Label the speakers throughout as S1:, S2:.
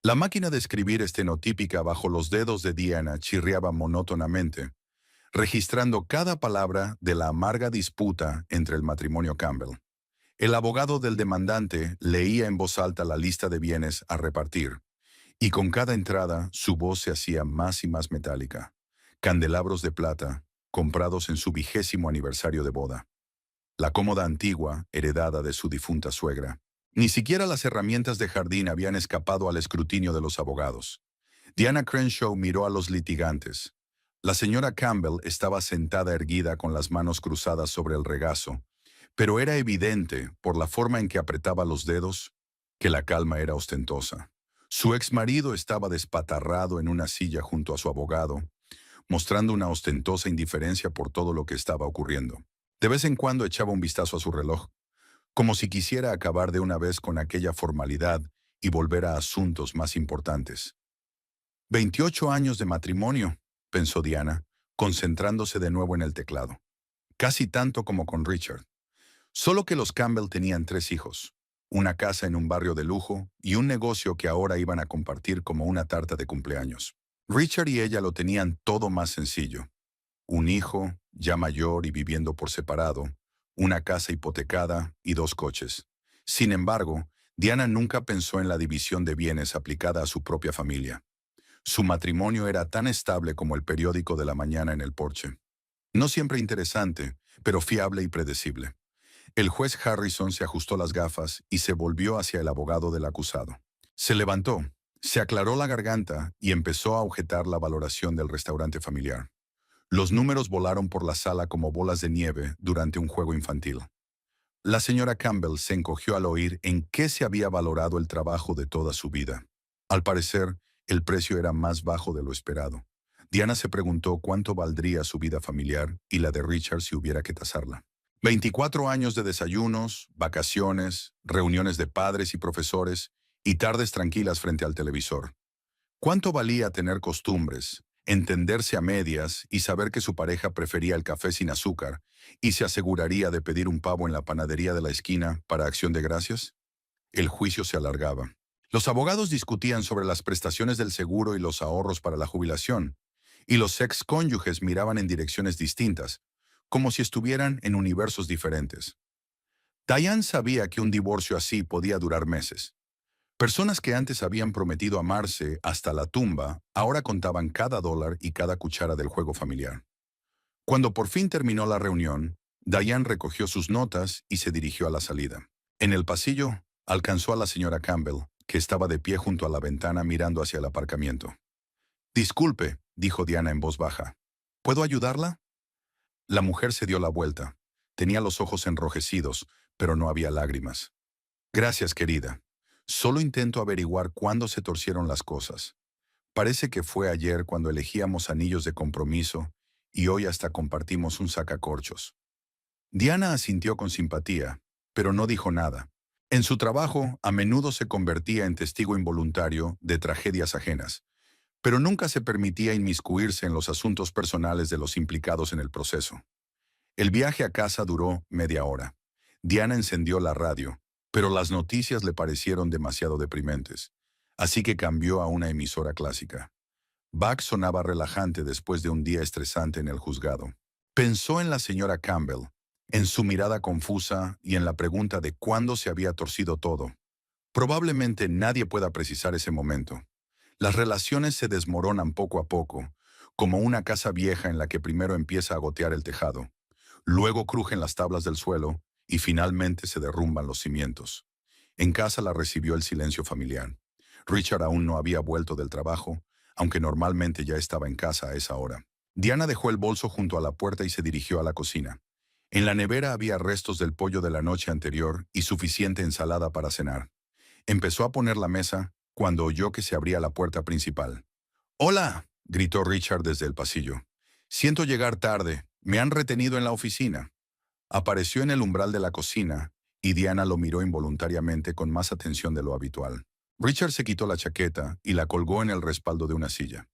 S1: La máquina de escribir estenotípica bajo los dedos de Diana chirriaba monótonamente, registrando cada palabra de la amarga disputa entre el matrimonio Campbell. El abogado del demandante leía en voz alta la lista de bienes a repartir, y con cada entrada su voz se hacía más y más metálica. Candelabros de plata, comprados en su 20º aniversario de boda. La cómoda antigua, heredada de su difunta suegra. Ni siquiera las herramientas de jardín habían escapado al escrutinio de los abogados. Diana Crenshaw miró a los litigantes. La señora Campbell estaba sentada erguida con las manos cruzadas sobre el regazo, pero era evidente, por la forma en que apretaba los dedos, que la calma era ostentosa. Su exmarido estaba despatarrado en una silla junto a su abogado, mostrando una ostentosa indiferencia por todo lo que estaba ocurriendo. De vez en cuando echaba un vistazo a su reloj, como si quisiera acabar de una vez con aquella formalidad y volver a asuntos más importantes. 28 años de matrimonio, pensó Diana, concentrándose de nuevo en el teclado. Casi tanto como con Richard. Solo que los Campbell tenían 3 hijos, una casa en un barrio de lujo y un negocio que ahora iban a compartir como una tarta de cumpleaños. Richard y ella lo tenían todo más sencillo. Un hijo, ya mayor y viviendo por separado, una casa hipotecada y 2 coches. Sin embargo, Diana nunca pensó en la división de bienes aplicada a su propia familia. Su matrimonio era tan estable como el periódico de la mañana en el porche. No siempre interesante, pero fiable y predecible. El juez Harrison se ajustó las gafas y se volvió hacia el abogado del acusado. Se levantó, se aclaró la garganta y empezó a objetar la valoración del restaurante familiar. Los números volaron por la sala como bolas de nieve durante un juego infantil. La señora Campbell se encogió al oír en qué se había valorado el trabajo de toda su vida. Al parecer, el precio era más bajo de lo esperado. Diana se preguntó cuánto valdría su vida familiar y la de Richard si hubiera que tasarla. 24 años de desayunos, vacaciones, reuniones de padres y profesores y tardes tranquilas frente al televisor. ¿Cuánto valía tener costumbres, entenderse a medias y saber que su pareja prefería el café sin azúcar y se aseguraría de pedir un pavo en la panadería de la esquina para acción de gracias? El juicio se alargaba. Los abogados discutían sobre las prestaciones del seguro y los ahorros para la jubilación, y los excónyuges miraban en direcciones distintas, como si estuvieran en universos diferentes. Diane sabía que un divorcio así podía durar meses. Personas que antes habían prometido amarse hasta la tumba, ahora contaban cada dólar y cada cuchara del juego familiar. Cuando por fin terminó la reunión, Diane recogió sus notas y se dirigió a la salida. En el pasillo, alcanzó a la señora Campbell, que estaba de pie junto a la ventana mirando hacia el aparcamiento. «Disculpe», dijo Diana en voz baja. «¿Puedo ayudarla?» La mujer se dio la vuelta. Tenía los ojos enrojecidos, pero no había lágrimas. «Gracias, querida. Solo intento averiguar cuándo se torcieron las cosas. Parece que fue ayer cuando elegíamos anillos de compromiso y hoy hasta compartimos un sacacorchos». Diana asintió con simpatía, pero no dijo nada. En su trabajo, a menudo se convertía en testigo involuntario de tragedias ajenas, pero nunca se permitía inmiscuirse en los asuntos personales de los implicados en el proceso. El viaje a casa duró media hora. Diana encendió la radio, pero las noticias le parecieron demasiado deprimentes, así que cambió a una emisora clásica. Bach sonaba relajante después de un día estresante en el juzgado. Pensó en la señora Campbell, en su mirada confusa y en la pregunta de cuándo se había torcido todo. Probablemente nadie pueda precisar ese momento. Las relaciones se desmoronan poco a poco, como una casa vieja en la que primero empieza a gotear el tejado, luego crujen las tablas del suelo y finalmente se derrumban los cimientos. En casa la recibió el silencio familiar. Richard aún no había vuelto del trabajo, aunque normalmente ya estaba en casa a esa hora. Diana dejó el bolso junto a la puerta y se dirigió a la cocina. En la nevera había restos del pollo de la noche anterior y suficiente ensalada para cenar. Empezó a poner la mesa cuando oyó que se abría la puerta principal. «¡Hola!», gritó Richard desde el pasillo. «Siento llegar tarde. Me han retenido en la oficina». Apareció en el umbral de la cocina y Diana lo miró involuntariamente con más atención de lo habitual. Richard se quitó la chaqueta y la colgó en el respaldo de una silla.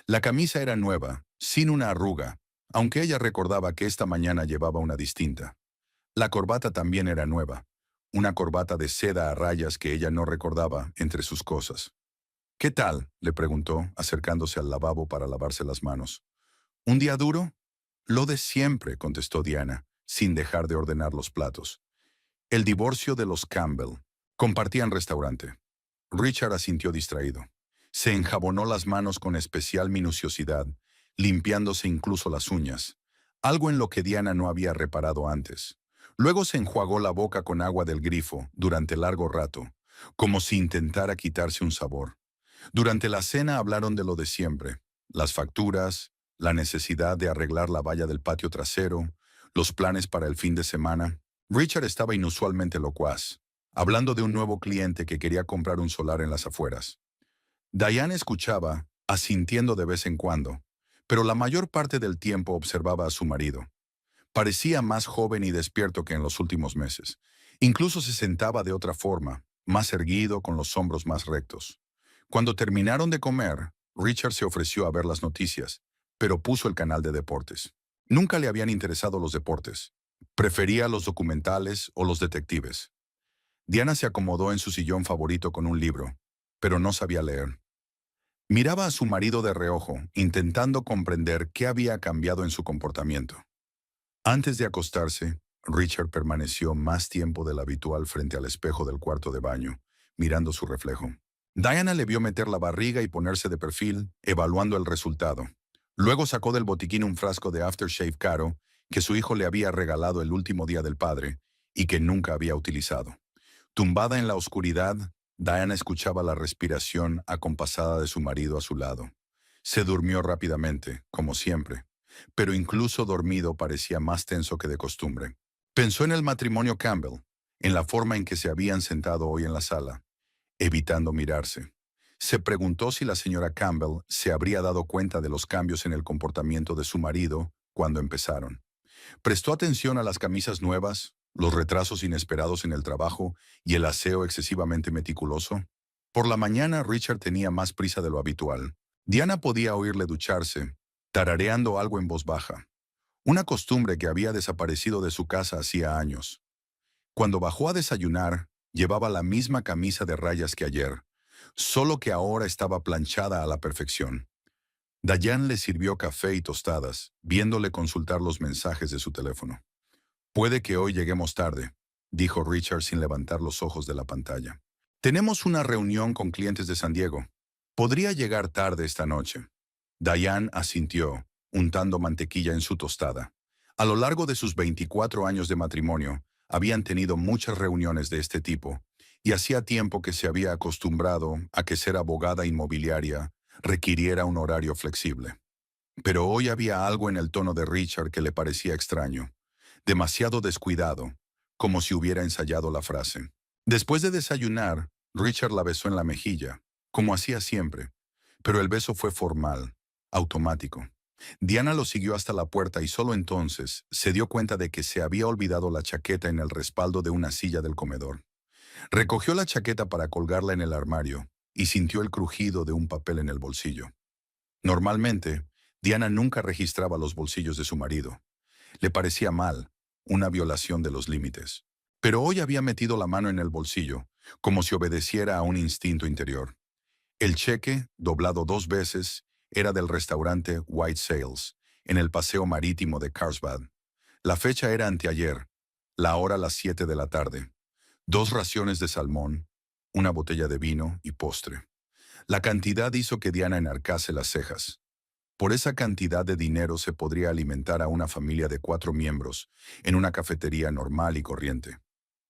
S1: La camisa era nueva, sin una arruga, aunque ella recordaba que esta mañana llevaba una distinta. La corbata también era nueva, una corbata de seda a rayas que ella no recordaba entre sus cosas. ¿Qué tal?, le preguntó, acercándose al lavabo para lavarse las manos. ¿Un día duro? Lo de siempre, contestó Diana, sin dejar de ordenar los platos. El divorcio de los Campbell. Compartían restaurante. Richard asintió distraído. Se enjabonó las manos con especial minuciosidad, limpiándose incluso las uñas, algo en lo que Diana no había reparado antes. Luego se enjuagó la boca con agua del grifo durante largo rato, como si intentara quitarse un sabor. Durante la cena hablaron de lo de siempre, las facturas, la necesidad de arreglar la valla del patio trasero, los planes para el fin de semana. Richard estaba inusualmente locuaz, hablando de un nuevo cliente que quería comprar un solar en las afueras. Diane escuchaba, asintiendo de vez en cuando, pero la mayor parte del tiempo observaba a su marido. Parecía más joven y despierto que en los últimos meses. Incluso se sentaba de otra forma, más erguido, con los hombros más rectos. Cuando terminaron de comer, Richard se ofreció a ver las noticias, pero puso el canal de deportes. Nunca le habían interesado los deportes. Prefería los documentales o los detectives. Diana se acomodó en su sillón favorito con un libro, pero no sabía leer. Miraba a su marido de reojo, intentando comprender qué había cambiado en su comportamiento. Antes de acostarse, Richard permaneció más tiempo del habitual frente al espejo del cuarto de baño, mirando su reflejo. Diana le vio meter la barriga y ponerse de perfil, evaluando el resultado. Luego sacó del botiquín un frasco de aftershave caro que su hijo le había regalado el último día del padre y que nunca había utilizado. Tumbada en la oscuridad, Diana escuchaba la respiración acompasada de su marido a su lado. Se durmió rápidamente, como siempre, pero incluso dormido parecía más tenso que de costumbre. Pensó en el matrimonio Campbell, en la forma en que se habían sentado hoy en la sala, evitando mirarse. Se preguntó si la señora Campbell se habría dado cuenta de los cambios en el comportamiento de su marido cuando empezaron. Prestó atención a las camisas nuevas, los retrasos inesperados en el trabajo y el aseo excesivamente meticuloso. Por la mañana Richard tenía más prisa de lo habitual. Diana podía oírle ducharse, tarareando algo en voz baja, una costumbre que había desaparecido de su casa hacía años. Cuando bajó a desayunar, llevaba la misma camisa de rayas que ayer, solo que ahora estaba planchada a la perfección. Diane le sirvió café y tostadas, viéndole consultar los mensajes de su teléfono. «Puede que hoy lleguemos tarde», dijo Richard sin levantar los ojos de la pantalla. «Tenemos una reunión con clientes de San Diego. Podría llegar tarde esta noche». Diane asintió, untando mantequilla en su tostada. A lo largo de sus 24 años de matrimonio, habían tenido muchas reuniones de este tipo, y hacía tiempo que se había acostumbrado a que ser abogada inmobiliaria requiriera un horario flexible. Pero hoy había algo en el tono de Richard que le parecía extraño, demasiado descuidado, como si hubiera ensayado la frase. Después de desayunar, Richard la besó en la mejilla, como hacía siempre, pero el beso fue formal, automático. Diana lo siguió hasta la puerta y solo entonces se dio cuenta de que se había olvidado la chaqueta en el respaldo de una silla del comedor. Recogió la chaqueta para colgarla en el armario y sintió el crujido de un papel en el bolsillo. Normalmente, Diana nunca registraba los bolsillos de su marido. Le parecía mal, una violación de los límites. Pero hoy había metido la mano en el bolsillo, como si obedeciera a un instinto interior. El cheque, doblado 2 veces, era del restaurante White Sails, en el paseo marítimo de Carlsbad. La fecha era anteayer, la hora las 7 de la tarde. 2 raciones de salmón, una botella de vino y postre. La cantidad hizo que Diana enarcase las cejas. Por esa cantidad de dinero se podría alimentar a una familia de 4 miembros en una cafetería normal y corriente.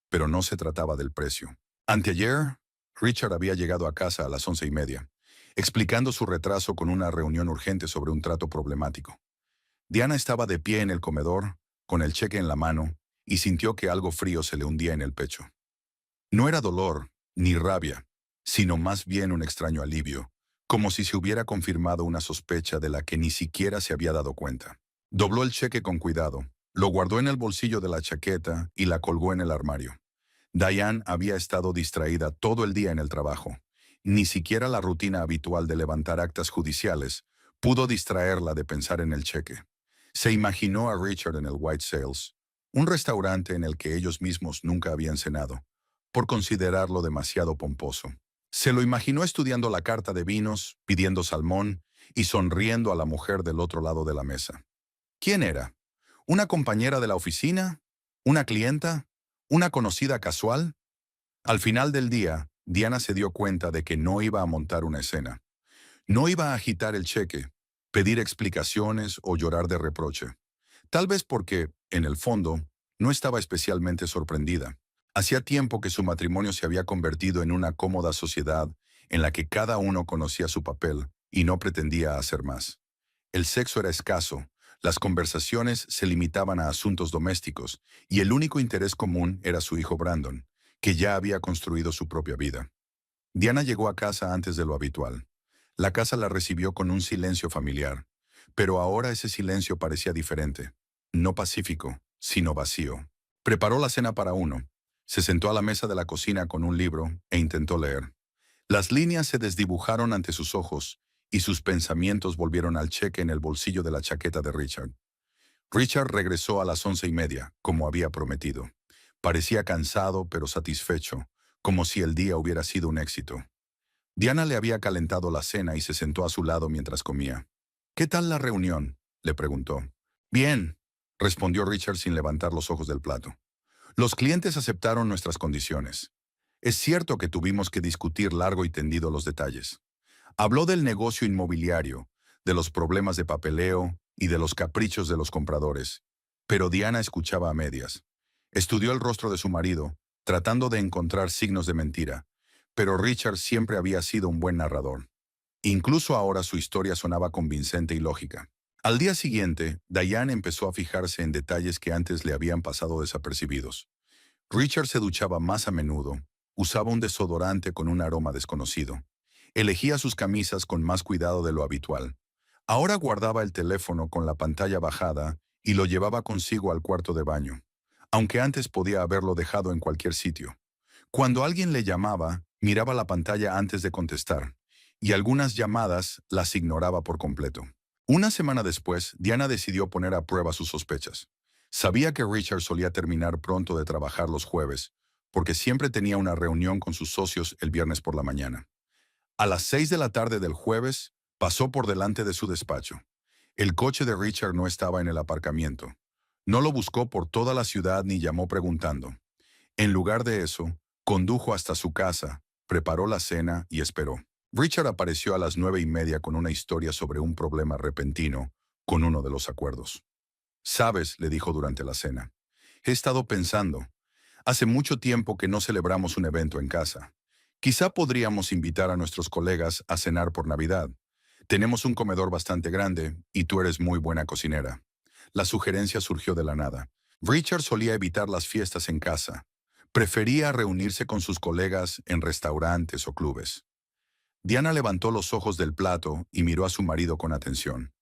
S1: Pero no se trataba del precio. Anteayer, Richard había llegado a casa a las 11:30, explicando su retraso con una reunión urgente sobre un trato problemático. Diana estaba de pie en el comedor, con el cheque en la mano, y sintió que algo frío se le hundía en el pecho. No era dolor, ni rabia, sino más bien un extraño alivio, como si se hubiera confirmado una sospecha de la que ni siquiera se había dado cuenta. Dobló el cheque con cuidado, lo guardó en el bolsillo de la chaqueta y la colgó en el armario. Diane había estado distraída todo el día en el trabajo. Ni siquiera la rutina habitual de levantar actas judiciales pudo distraerla de pensar en el cheque. Se imaginó a Richard en el White Sails, un restaurante en el que ellos mismos nunca habían cenado, por considerarlo demasiado pomposo. Se lo imaginó estudiando la carta de vinos, pidiendo salmón y sonriendo a la mujer del otro lado de la mesa. ¿Quién era? ¿Una compañera de la oficina? ¿Una clienta? ¿Una conocida casual? Al final del día, Diana se dio cuenta de que no iba a montar una escena. No iba a agitar el cheque, pedir explicaciones o llorar de reproche. Tal vez porque, en el fondo, no estaba especialmente sorprendida. Hacía tiempo que su matrimonio se había convertido en una cómoda sociedad en la que cada uno conocía su papel y no pretendía hacer más. El sexo era escaso, las conversaciones se limitaban a asuntos domésticos y el único interés común era su hijo Brandon, que ya había construido su propia vida. Diana llegó a casa antes de lo habitual. La casa la recibió con un silencio familiar, pero ahora ese silencio parecía diferente. No pacífico, sino vacío. Preparó la cena para uno. Se sentó a la mesa de la cocina con un libro e intentó leer. Las líneas se desdibujaron ante sus ojos y sus pensamientos volvieron al cheque en el bolsillo de la chaqueta de Richard. Richard regresó a las 11:30, como había prometido. Parecía cansado pero satisfecho, como si el día hubiera sido un éxito. Diana le había calentado la cena y se sentó a su lado mientras comía. ¿Qué tal la reunión?, le preguntó. Bien, respondió Richard sin levantar los ojos del plato. Los clientes aceptaron nuestras condiciones. Es cierto que tuvimos que discutir largo y tendido los detalles. Habló del negocio inmobiliario, de los problemas de papeleo y de los caprichos de los compradores. Pero Diana escuchaba a medias. Estudió el rostro de su marido, tratando de encontrar signos de mentira. Pero Richard siempre había sido un buen narrador. Incluso ahora su historia sonaba convincente y lógica. Al día siguiente, Diane empezó a fijarse en detalles que antes le habían pasado desapercibidos. Richard se duchaba más a menudo, usaba un desodorante con un aroma desconocido. Elegía sus camisas con más cuidado de lo habitual. Ahora guardaba el teléfono con la pantalla bajada y lo llevaba consigo al cuarto de baño, aunque antes podía haberlo dejado en cualquier sitio. Cuando alguien le llamaba, miraba la pantalla antes de contestar, y algunas llamadas las ignoraba por completo. Una semana después, Diana decidió poner a prueba sus sospechas. Sabía que Richard solía terminar pronto de trabajar los jueves, porque siempre tenía una reunión con sus socios el viernes por la mañana. A las 6 de la tarde del jueves, pasó por delante de su despacho. El coche de Richard no estaba en el aparcamiento. No lo buscó por toda la ciudad ni llamó preguntando. En lugar de eso, condujo hasta su casa, preparó la cena y esperó. Richard apareció a las 9:30 con una historia sobre un problema repentino con uno de los acuerdos. «Sabes», le dijo durante la cena, «he estado pensando. Hace mucho tiempo que no celebramos un evento en casa. Quizá podríamos invitar a nuestros colegas a cenar por Navidad. Tenemos un comedor bastante grande y tú eres muy buena cocinera». La sugerencia surgió de la nada. Richard solía evitar las fiestas en casa. Prefería reunirse con sus colegas en restaurantes o clubes. Diana levantó los ojos del plato y miró a su marido con atención.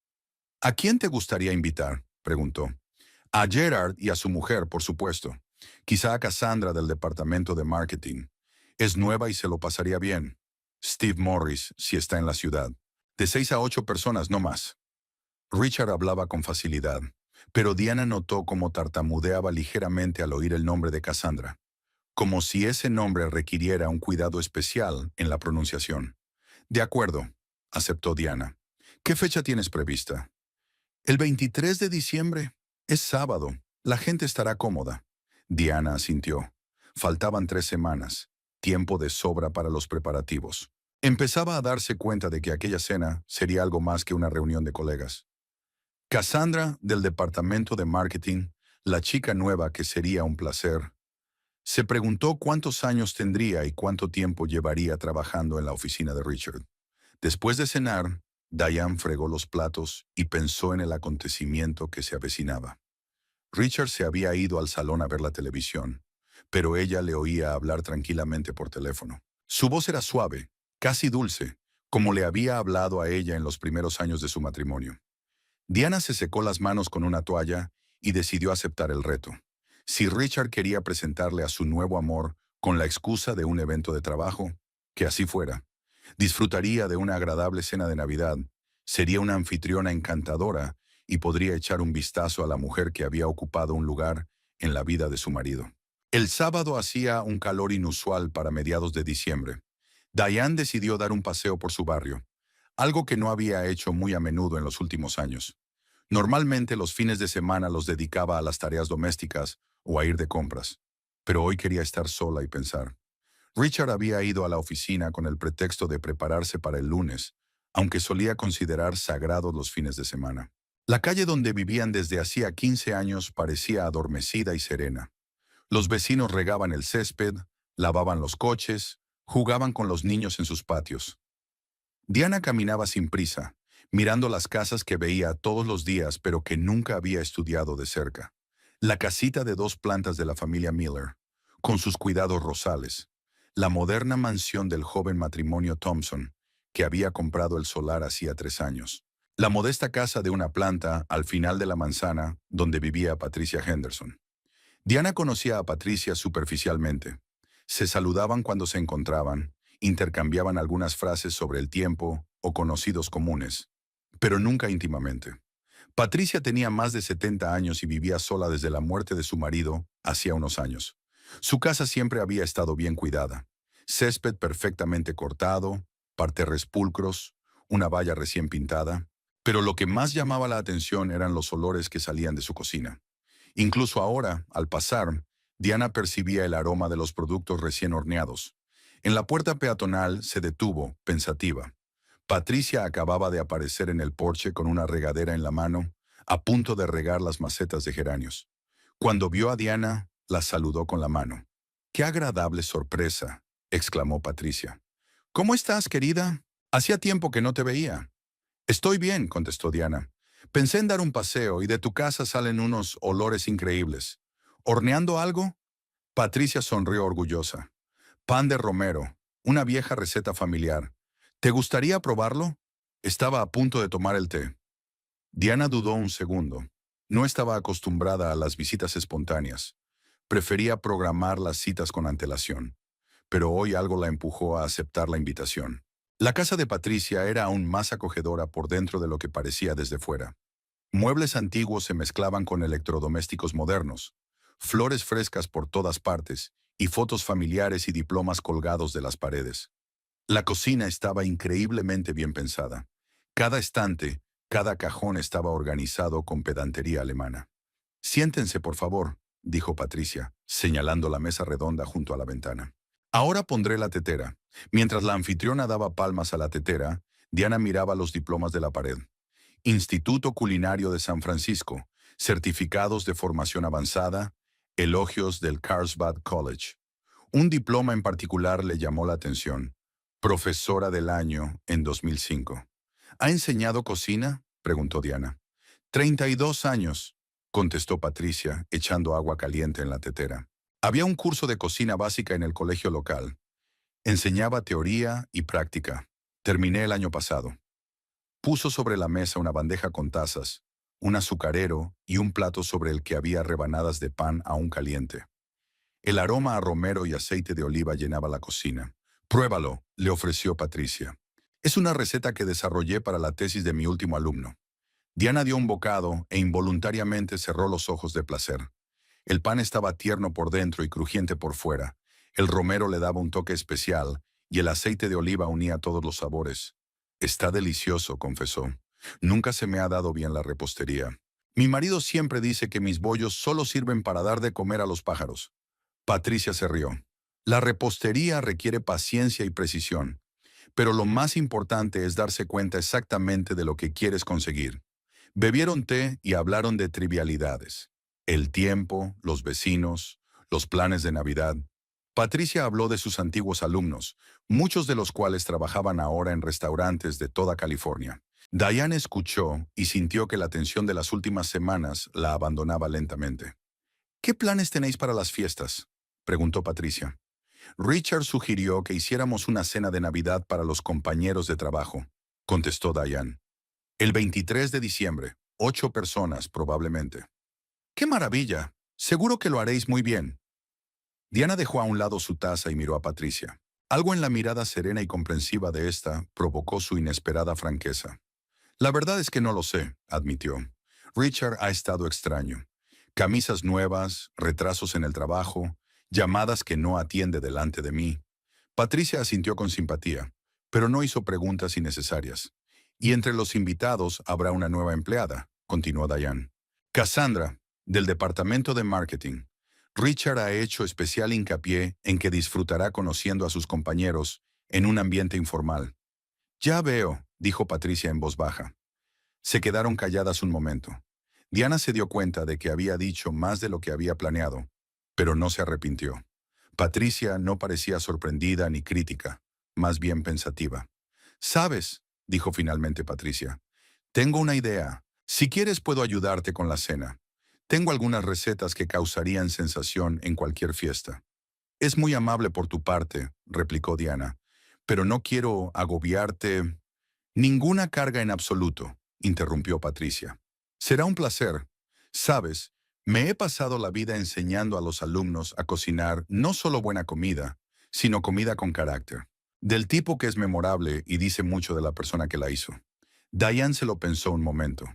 S1: «¿A quién te gustaría invitar?», preguntó. «A Gerard y a su mujer, por supuesto. Quizá a Cassandra del departamento de marketing. Es nueva y se lo pasaría bien. Steve Morris, si está en la ciudad. De 6 a 8 personas, no más». Richard hablaba con facilidad, pero Diana notó cómo tartamudeaba ligeramente al oír el nombre de Cassandra, como si ese nombre requiriera un cuidado especial en la pronunciación. «De acuerdo», aceptó Diana. «¿Qué fecha tienes prevista?» «El 23 de diciembre. Es sábado. La gente estará cómoda». Diana asintió. Faltaban 3 semanas, tiempo de sobra para los preparativos. Empezaba a darse cuenta de que aquella cena sería algo más que una reunión de colegas. Cassandra, del departamento de marketing, la chica nueva que sería un placer, se preguntó cuántos años tendría y cuánto tiempo llevaría trabajando en la oficina de Richard. Después de cenar, Diane fregó los platos y pensó en el acontecimiento que se avecinaba. Richard se había ido al salón a ver la televisión, pero ella le oía hablar tranquilamente por teléfono. Su voz era suave, casi dulce, como le había hablado a ella en los primeros años de su matrimonio. Diana se secó las manos con una toalla y decidió aceptar el reto. Si Richard quería presentarle a su nuevo amor con la excusa de un evento de trabajo, que así fuera. Disfrutaría de una agradable cena de Navidad, sería una anfitriona encantadora y podría echar un vistazo a la mujer que había ocupado un lugar en la vida de su marido. El sábado hacía un calor inusual para mediados de diciembre. Diane decidió dar un paseo por su barrio, algo que no había hecho muy a menudo en los últimos años. Normalmente los fines de semana los dedicaba a las tareas domésticas o a ir de compras, pero hoy quería estar sola y pensar. Richard había ido a la oficina con el pretexto de prepararse para el lunes, aunque solía considerar sagrados los fines de semana. La calle donde vivían desde hacía 15 años parecía adormecida y serena. Los vecinos regaban el césped, lavaban los coches, jugaban con los niños en sus patios. Diana caminaba sin prisa, mirando las casas que veía todos los días pero que nunca había estudiado de cerca. La casita de 2 plantas de la familia Miller, con sus cuidados rosales. La moderna mansión del joven matrimonio Thompson, que había comprado el solar hacía 3 años. La modesta casa de 1 planta al final de la manzana donde vivía Patricia Henderson. Diana conocía a Patricia superficialmente. Se saludaban cuando se encontraban, intercambiaban algunas frases sobre el tiempo o conocidos comunes, pero nunca íntimamente. Patricia tenía más de 70 años y vivía sola desde la muerte de su marido hacía unos años. Su casa siempre había estado bien cuidada. Césped perfectamente cortado, parterres pulcros, una valla recién pintada, pero lo que más llamaba la atención eran los olores que salían de su cocina. Incluso ahora, al pasar, Diana percibía el aroma de los productos recién horneados. En la puerta peatonal se detuvo, pensativa. Patricia acababa de aparecer en el porche con una regadera en la mano, a punto de regar las macetas de geranios. Cuando vio a Diana, la saludó con la mano. ¡Qué agradable sorpresa!, exclamó Patricia. ¿Cómo estás, querida? Hacía tiempo que no te veía. Estoy bien, contestó Diana. Pensé en dar un paseo y de tu casa salen unos olores increíbles. ¿Horneando algo? Patricia sonrió orgullosa. Pan de romero, una vieja receta familiar. ¿Te gustaría probarlo? Estaba a punto de tomar el té. Diana dudó un segundo. No estaba acostumbrada a las visitas espontáneas. Prefería programar las citas con antelación. Pero hoy algo la empujó a aceptar la invitación. La casa de Patricia era aún más acogedora por dentro de lo que parecía desde fuera. Muebles antiguos se mezclaban con electrodomésticos modernos, flores frescas por todas partes y fotos familiares y diplomas colgados de las paredes. La cocina estaba increíblemente bien pensada. Cada estante, cada cajón estaba organizado con pedantería alemana. Siéntense, por favor, dijo Patricia, señalando la mesa redonda junto a la ventana. Ahora pondré la tetera. Mientras la anfitriona daba palmas a la tetera, Diana miraba los diplomas de la pared. Instituto Culinario de San Francisco, certificados de formación avanzada, elogios del Carlsbad College. Un diploma en particular le llamó la atención. Profesora del año en 2005. ¿Ha enseñado cocina?, preguntó Diana. 32 años, contestó Patricia, echando agua caliente en la tetera. Había un curso de cocina básica en el colegio local. Enseñaba teoría y práctica. Terminé el año pasado. Puso sobre la mesa una bandeja con tazas, un azucarero y un plato sobre el que había rebanadas de pan aún caliente. El aroma a romero y aceite de oliva llenaba la cocina. Pruébalo, le ofreció Patricia. Es una receta que desarrollé para la tesis de mi último alumno. Diana dio un bocado e involuntariamente cerró los ojos de placer. El pan estaba tierno por dentro y crujiente por fuera. El romero le daba un toque especial y el aceite de oliva unía todos los sabores. Está delicioso, confesó. Nunca se me ha dado bien la repostería. Mi marido siempre dice que mis bollos solo sirven para dar de comer a los pájaros. Patricia se rió. La repostería requiere paciencia y precisión, pero lo más importante es darse cuenta exactamente de lo que quieres conseguir. Bebieron té y hablaron de trivialidades. El tiempo, los vecinos, los planes de Navidad. Patricia habló de sus antiguos alumnos, muchos de los cuales trabajaban ahora en restaurantes de toda California. Diane escuchó y sintió que la tensión de las últimas semanas la abandonaba lentamente. ¿Qué planes tenéis para las fiestas?, preguntó Patricia. Richard sugirió que hiciéramos una cena de Navidad para los compañeros de trabajo, contestó Diane. El 23 de diciembre, 8 personas probablemente. ¡Qué maravilla! Seguro que lo haréis muy bien. Diana dejó a un lado su taza y miró a Patricia. Algo en la mirada serena y comprensiva de ésta provocó su inesperada franqueza. La verdad es que no lo sé, admitió. Richard ha estado extraño. Camisas nuevas, retrasos en el trabajo, llamadas que no atiende delante de mí. Patricia asintió con simpatía, pero no hizo preguntas innecesarias. Y entre los invitados habrá una nueva empleada, continuó Diane. Cassandra, del departamento de marketing. Richard ha hecho especial hincapié en que disfrutará conociendo a sus compañeros en un ambiente informal. Ya veo, dijo Patricia en voz baja. Se quedaron calladas un momento. Diana se dio cuenta de que había dicho más de lo que había planeado, pero no se arrepintió. Patricia no parecía sorprendida ni crítica, más bien pensativa. «¿Sabes?», dijo finalmente Patricia. «Tengo una idea. Si quieres puedo ayudarte con la cena. Tengo algunas recetas que causarían sensación en cualquier fiesta». «Es muy amable por tu parte», replicó Diana, «pero no quiero agobiarte». «Ninguna carga en absoluto», interrumpió Patricia. «Será un placer. Sabes, me he pasado la vida enseñando a los alumnos a cocinar no solo buena comida, sino comida con carácter, del tipo que es memorable y dice mucho de la persona que la hizo». Diane se lo pensó un momento.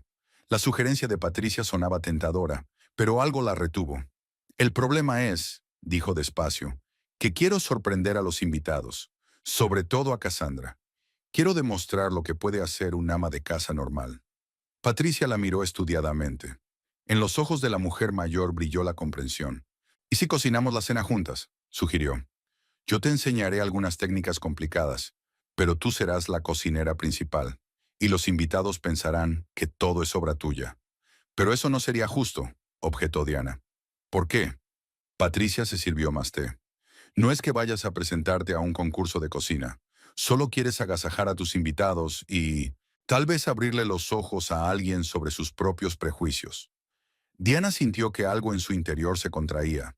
S1: La sugerencia de Patricia sonaba tentadora, pero algo la retuvo. «El problema es», dijo despacio, «que quiero sorprender a los invitados, sobre todo a Cassandra. Quiero demostrar lo que puede hacer un ama de casa normal». Patricia la miró estudiadamente. En los ojos de la mujer mayor brilló la comprensión. «¿Y si cocinamos la cena juntas?», sugirió. «Yo te enseñaré algunas técnicas complicadas, pero tú serás la cocinera principal, y los invitados pensarán que todo es obra tuya». «Pero eso no sería justo», objetó Diana. «¿Por qué?». Patricia se sirvió más té. «No es que vayas a presentarte a un concurso de cocina. Solo quieres agasajar a tus invitados y tal vez abrirle los ojos a alguien sobre sus propios prejuicios». Diana sintió que algo en su interior se contraía.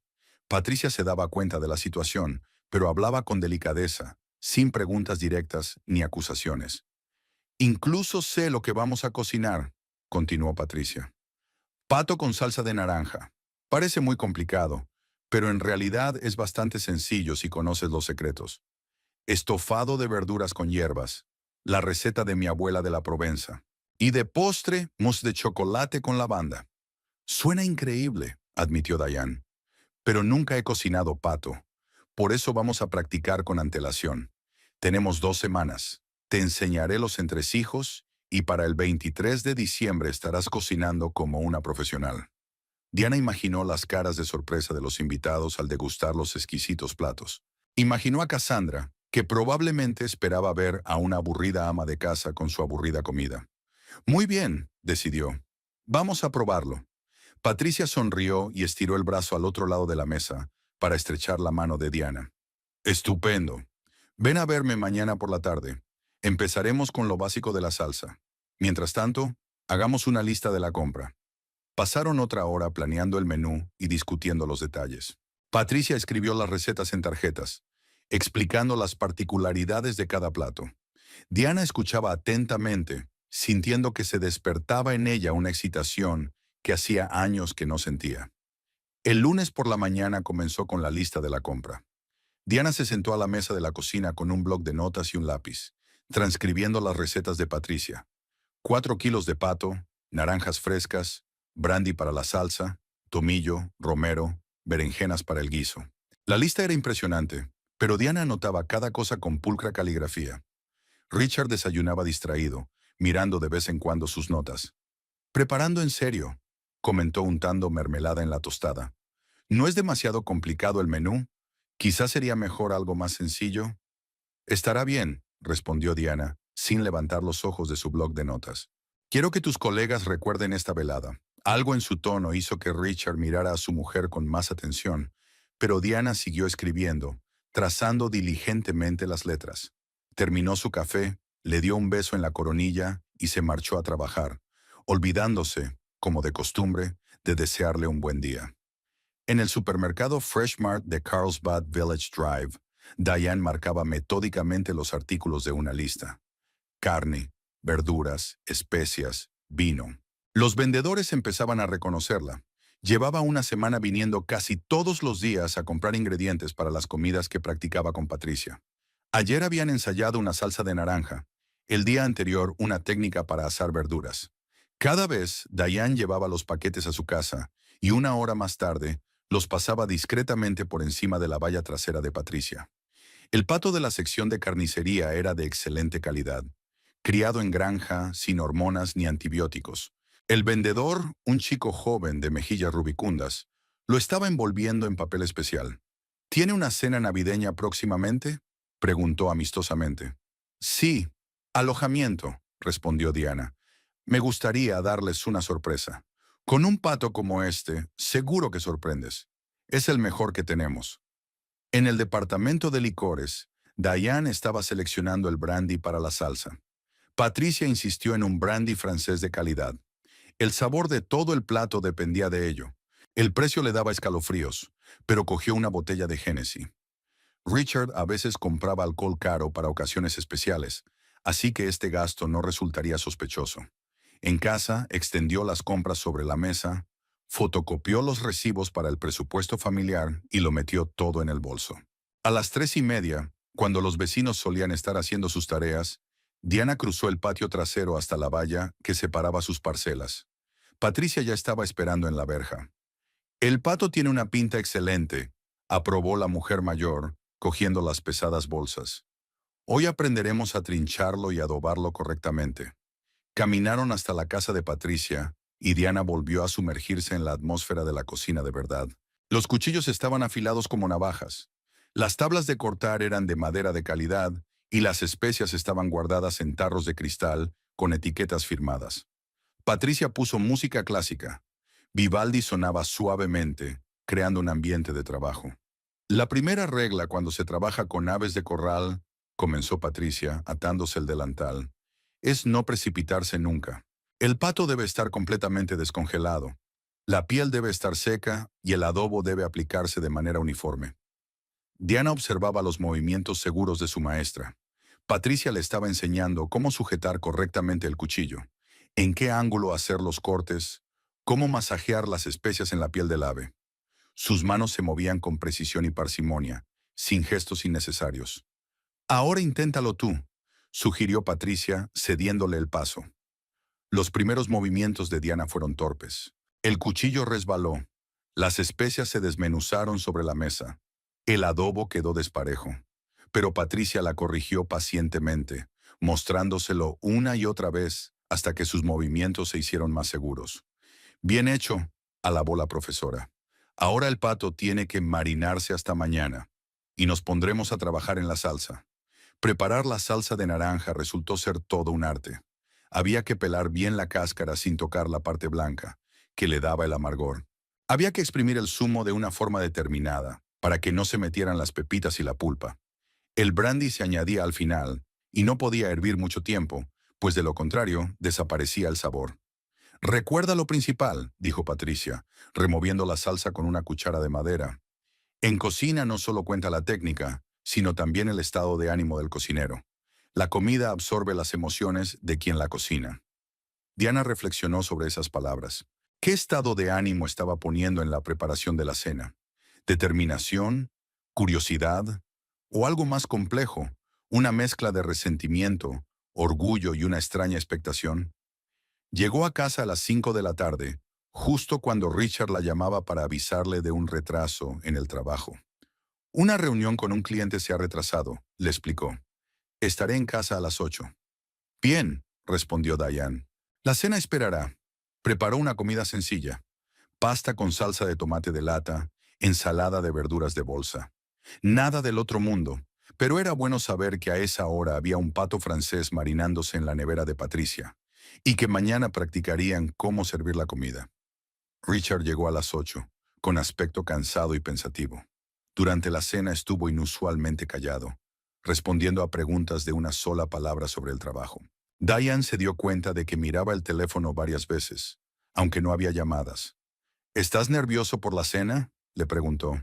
S1: Patricia se daba cuenta de la situación, pero hablaba con delicadeza, sin preguntas directas ni acusaciones. «Incluso sé lo que vamos a cocinar», continuó Patricia. «Pato con salsa de naranja. Parece muy complicado, pero en realidad es bastante sencillo si conoces los secretos. Estofado de verduras con hierbas, la receta de mi abuela de la Provenza. Y de postre, mousse de chocolate con lavanda». «Suena increíble», admitió Diane. «Pero nunca he cocinado pato. Por eso vamos a practicar con antelación. Tenemos 2 semanas. Te enseñaré los entresijos y para el 23 de diciembre estarás cocinando como una profesional». Diana imaginó las caras de sorpresa de los invitados al degustar los exquisitos platos. Imaginó a Cassandra, que probablemente esperaba ver a una aburrida ama de casa con su aburrida comida. «Muy bien», decidió. «Vamos a probarlo». Patricia sonrió y estiró el brazo al otro lado de la mesa para estrechar la mano de Diana. «Estupendo. Ven a verme mañana por la tarde. Empezaremos con lo básico de la salsa. Mientras tanto, hagamos una lista de la compra». Pasaron otra hora planeando el menú y discutiendo los detalles. Patricia escribió las recetas en tarjetas, explicando las particularidades de cada plato. Diana escuchaba atentamente, sintiendo que se despertaba en ella una excitación que hacía años que no sentía. El lunes por la mañana comenzó con la lista de la compra. Diana se sentó a la mesa de la cocina con un bloc de notas y un lápiz, transcribiendo las recetas de Patricia. 4 kilos de pato, naranjas frescas, brandy para la salsa, tomillo, romero, berenjenas para el guiso. La lista era impresionante, pero Diana anotaba cada cosa con pulcra caligrafía. Richard desayunaba distraído, mirando de vez en cuando sus notas. «Preparando en serio», comentó untando mermelada en la tostada. «¿No es demasiado complicado el menú? Quizás sería mejor algo más sencillo». «Estará bien», respondió Diana, sin levantar los ojos de su bloc de notas. «Quiero que tus colegas recuerden esta velada». Algo en su tono hizo que Richard mirara a su mujer con más atención, pero Diana siguió escribiendo, trazando diligentemente las letras. Terminó su café, le dio un beso en la coronilla y se marchó a trabajar, olvidándose, como de costumbre, de desearle un buen día. En el supermercado Fresh Mart de Carlsbad Village Drive, Diane marcaba metódicamente los artículos de una lista. Carne, verduras, especias, vino. Los vendedores empezaban a reconocerla. Llevaba una semana viniendo casi todos los días a comprar ingredientes para las comidas que practicaba con Patricia. Ayer habían ensayado una salsa de naranja, el día anterior una técnica para asar verduras. Cada vez, Diane llevaba los paquetes a su casa y 1 hora más tarde los pasaba discretamente por encima de la valla trasera de Patricia. El pato de la sección de carnicería era de excelente calidad, criado en granja, sin hormonas ni antibióticos. El vendedor, un chico joven de mejillas rubicundas, lo estaba envolviendo en papel especial. ¿Tiene una cena navideña próximamente?, preguntó amistosamente. Sí, alojamiento, respondió Diana. Me gustaría darles una sorpresa. Con un pato como este, seguro que sorprendes. Es el mejor que tenemos. En el departamento de licores, Diane estaba seleccionando el brandy para la salsa. Patricia insistió en un brandy francés de calidad. El sabor de todo el plato dependía de ello. El precio le daba escalofríos, pero cogió una botella de Hennessy. Richard a veces compraba alcohol caro para ocasiones especiales, así que este gasto no resultaría sospechoso. En casa, extendió las compras sobre la mesa, fotocopió los recibos para el presupuesto familiar y lo metió todo en el bolso. A las 3:30, cuando los vecinos solían estar haciendo sus tareas, Diana cruzó el patio trasero hasta la valla que separaba sus parcelas. Patricia ya estaba esperando en la verja. El pato tiene una pinta excelente, aprobó la mujer mayor, cogiendo las pesadas bolsas. Hoy aprenderemos a trincharlo y adobarlo correctamente. Caminaron hasta la casa de Patricia, y Diana volvió a sumergirse en la atmósfera de la cocina de verdad. Los cuchillos estaban afilados como navajas. Las tablas de cortar eran de madera de calidad, y las especias estaban guardadas en tarros de cristal con etiquetas firmadas. Patricia puso música clásica. Vivaldi sonaba suavemente, creando un ambiente de trabajo. La primera regla cuando se trabaja con aves de corral, comenzó Patricia, atándose el delantal, es no precipitarse nunca. El pato debe estar completamente descongelado. La piel debe estar seca y el adobo debe aplicarse de manera uniforme. Diana observaba los movimientos seguros de su maestra. Patricia le estaba enseñando cómo sujetar correctamente el cuchillo, en qué ángulo hacer los cortes, cómo masajear las especias en la piel del ave. Sus manos se movían con precisión y parsimonia, sin gestos innecesarios. Ahora inténtalo tú, sugirió Patricia, cediéndole el paso. Los primeros movimientos de Diana fueron torpes. El cuchillo resbaló. Las especias se desmenuzaron sobre la mesa. El adobo quedó desparejo. Pero Patricia la corrigió pacientemente, mostrándoselo una y otra vez hasta que sus movimientos se hicieron más seguros. Bien hecho, alabó la profesora. Ahora el pato tiene que marinarse hasta mañana, y nos pondremos a trabajar en la salsa. Preparar la salsa de naranja resultó ser todo un arte. Había que pelar bien la cáscara sin tocar la parte blanca, que le daba el amargor. Había que exprimir el zumo de una forma determinada, para que no se metieran las pepitas y la pulpa. El brandy se añadía al final, y no podía hervir mucho tiempo, pues de lo contrario, desaparecía el sabor. «Recuerda lo principal», dijo Patricia, removiendo la salsa con una cuchara de madera. En cocina no solo cuenta la técnica, sino también el estado de ánimo del cocinero. La comida absorbe las emociones de quien la cocina. Diana reflexionó sobre esas palabras. ¿Qué estado de ánimo estaba poniendo en la preparación de la cena? ¿Determinación? ¿Curiosidad? ¿O algo más complejo? ¿Una mezcla de resentimiento, orgullo y una extraña expectación? Llegó a casa a las 5 de la tarde, justo cuando Richard la llamaba para avisarle de un retraso en el trabajo. Una reunión con un cliente se ha retrasado, le explicó. Estaré en casa a las 8. Bien, respondió Diane. La cena esperará. Preparó una comida sencilla. Pasta con salsa de tomate de lata, ensalada de verduras de bolsa. Nada del otro mundo, pero era bueno saber que a esa hora había un pato francés marinándose en la nevera de Patricia, y que mañana practicarían cómo servir la comida. Richard llegó a las 8, con aspecto cansado y pensativo. Durante la cena estuvo inusualmente callado, respondiendo a preguntas de una sola palabra sobre el trabajo. Diane se dio cuenta de que miraba el teléfono varias veces, aunque no había llamadas. ¿Estás nervioso por la cena?, le preguntó.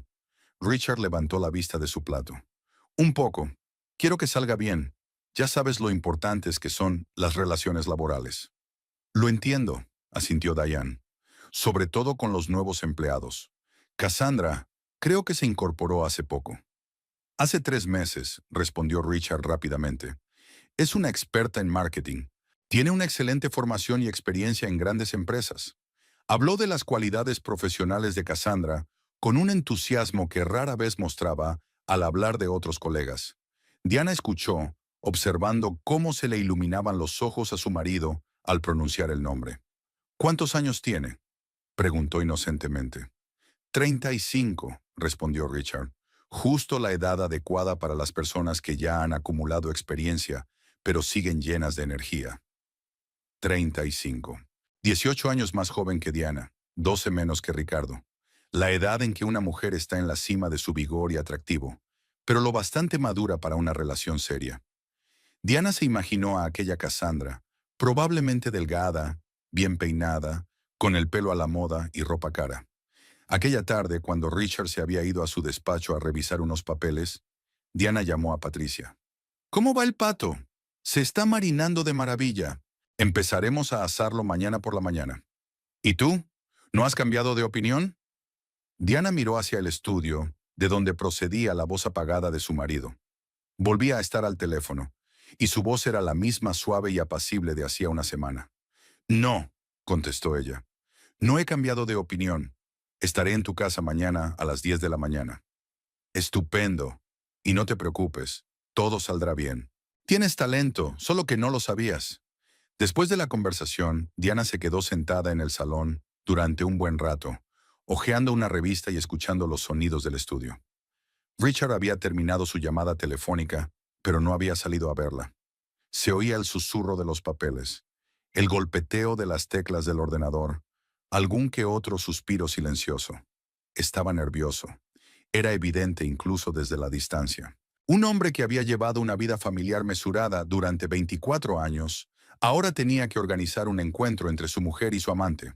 S1: Richard levantó la vista de su plato. Un poco. Quiero que salga bien. Ya sabes lo importantes que son las relaciones laborales. Lo entiendo, asintió Diane. Sobre todo con los nuevos empleados. Cassandra, creo que se incorporó hace poco. Hace 3 meses, respondió Richard rápidamente. Es una experta en marketing. Tiene una excelente formación y experiencia en grandes empresas. Habló de las cualidades profesionales de Cassandra con un entusiasmo que rara vez mostraba al hablar de otros colegas. Diana escuchó, observando cómo se le iluminaban los ojos a su marido al pronunciar el nombre. ¿Cuántos años tiene?, preguntó inocentemente. 35, respondió Richard, justo la edad adecuada para las personas que ya han acumulado experiencia, pero siguen llenas de energía. 35. 18 años más joven que Diana, 12 menos que Ricardo. La edad en que una mujer está en la cima de su vigor y atractivo, pero lo bastante madura para una relación seria. Diana se imaginó a aquella Cassandra, probablemente delgada, bien peinada, con el pelo a la moda y ropa cara. Aquella tarde, cuando Richard se había ido a su despacho a revisar unos papeles, Diana llamó a Patricia. ¿Cómo va el pato? Se está marinando de maravilla. Empezaremos a asarlo mañana por la mañana. ¿Y tú? ¿No has cambiado de opinión? Diana miró hacia el estudio, de donde procedía la voz apagada de su marido. Volvía a estar al teléfono, y su voz era la misma suave y apacible de hacía una semana. No, contestó ella. No he cambiado de opinión. Estaré en tu casa mañana a las 10 de la mañana. Estupendo. Y no te preocupes, todo saldrá bien. Tienes talento, solo que no lo sabías. Después de la conversación, Diana se quedó sentada en el salón durante un buen rato, hojeando una revista y escuchando los sonidos del estudio. Richard había terminado su llamada telefónica, pero no había salido a verla. Se oía el susurro de los papeles, el golpeteo de las teclas del ordenador, algún que otro suspiro silencioso. Estaba nervioso. Era evidente incluso desde la distancia. Un hombre que había llevado una vida familiar mesurada durante 24 años, ahora tenía que organizar un encuentro entre su mujer y su amante.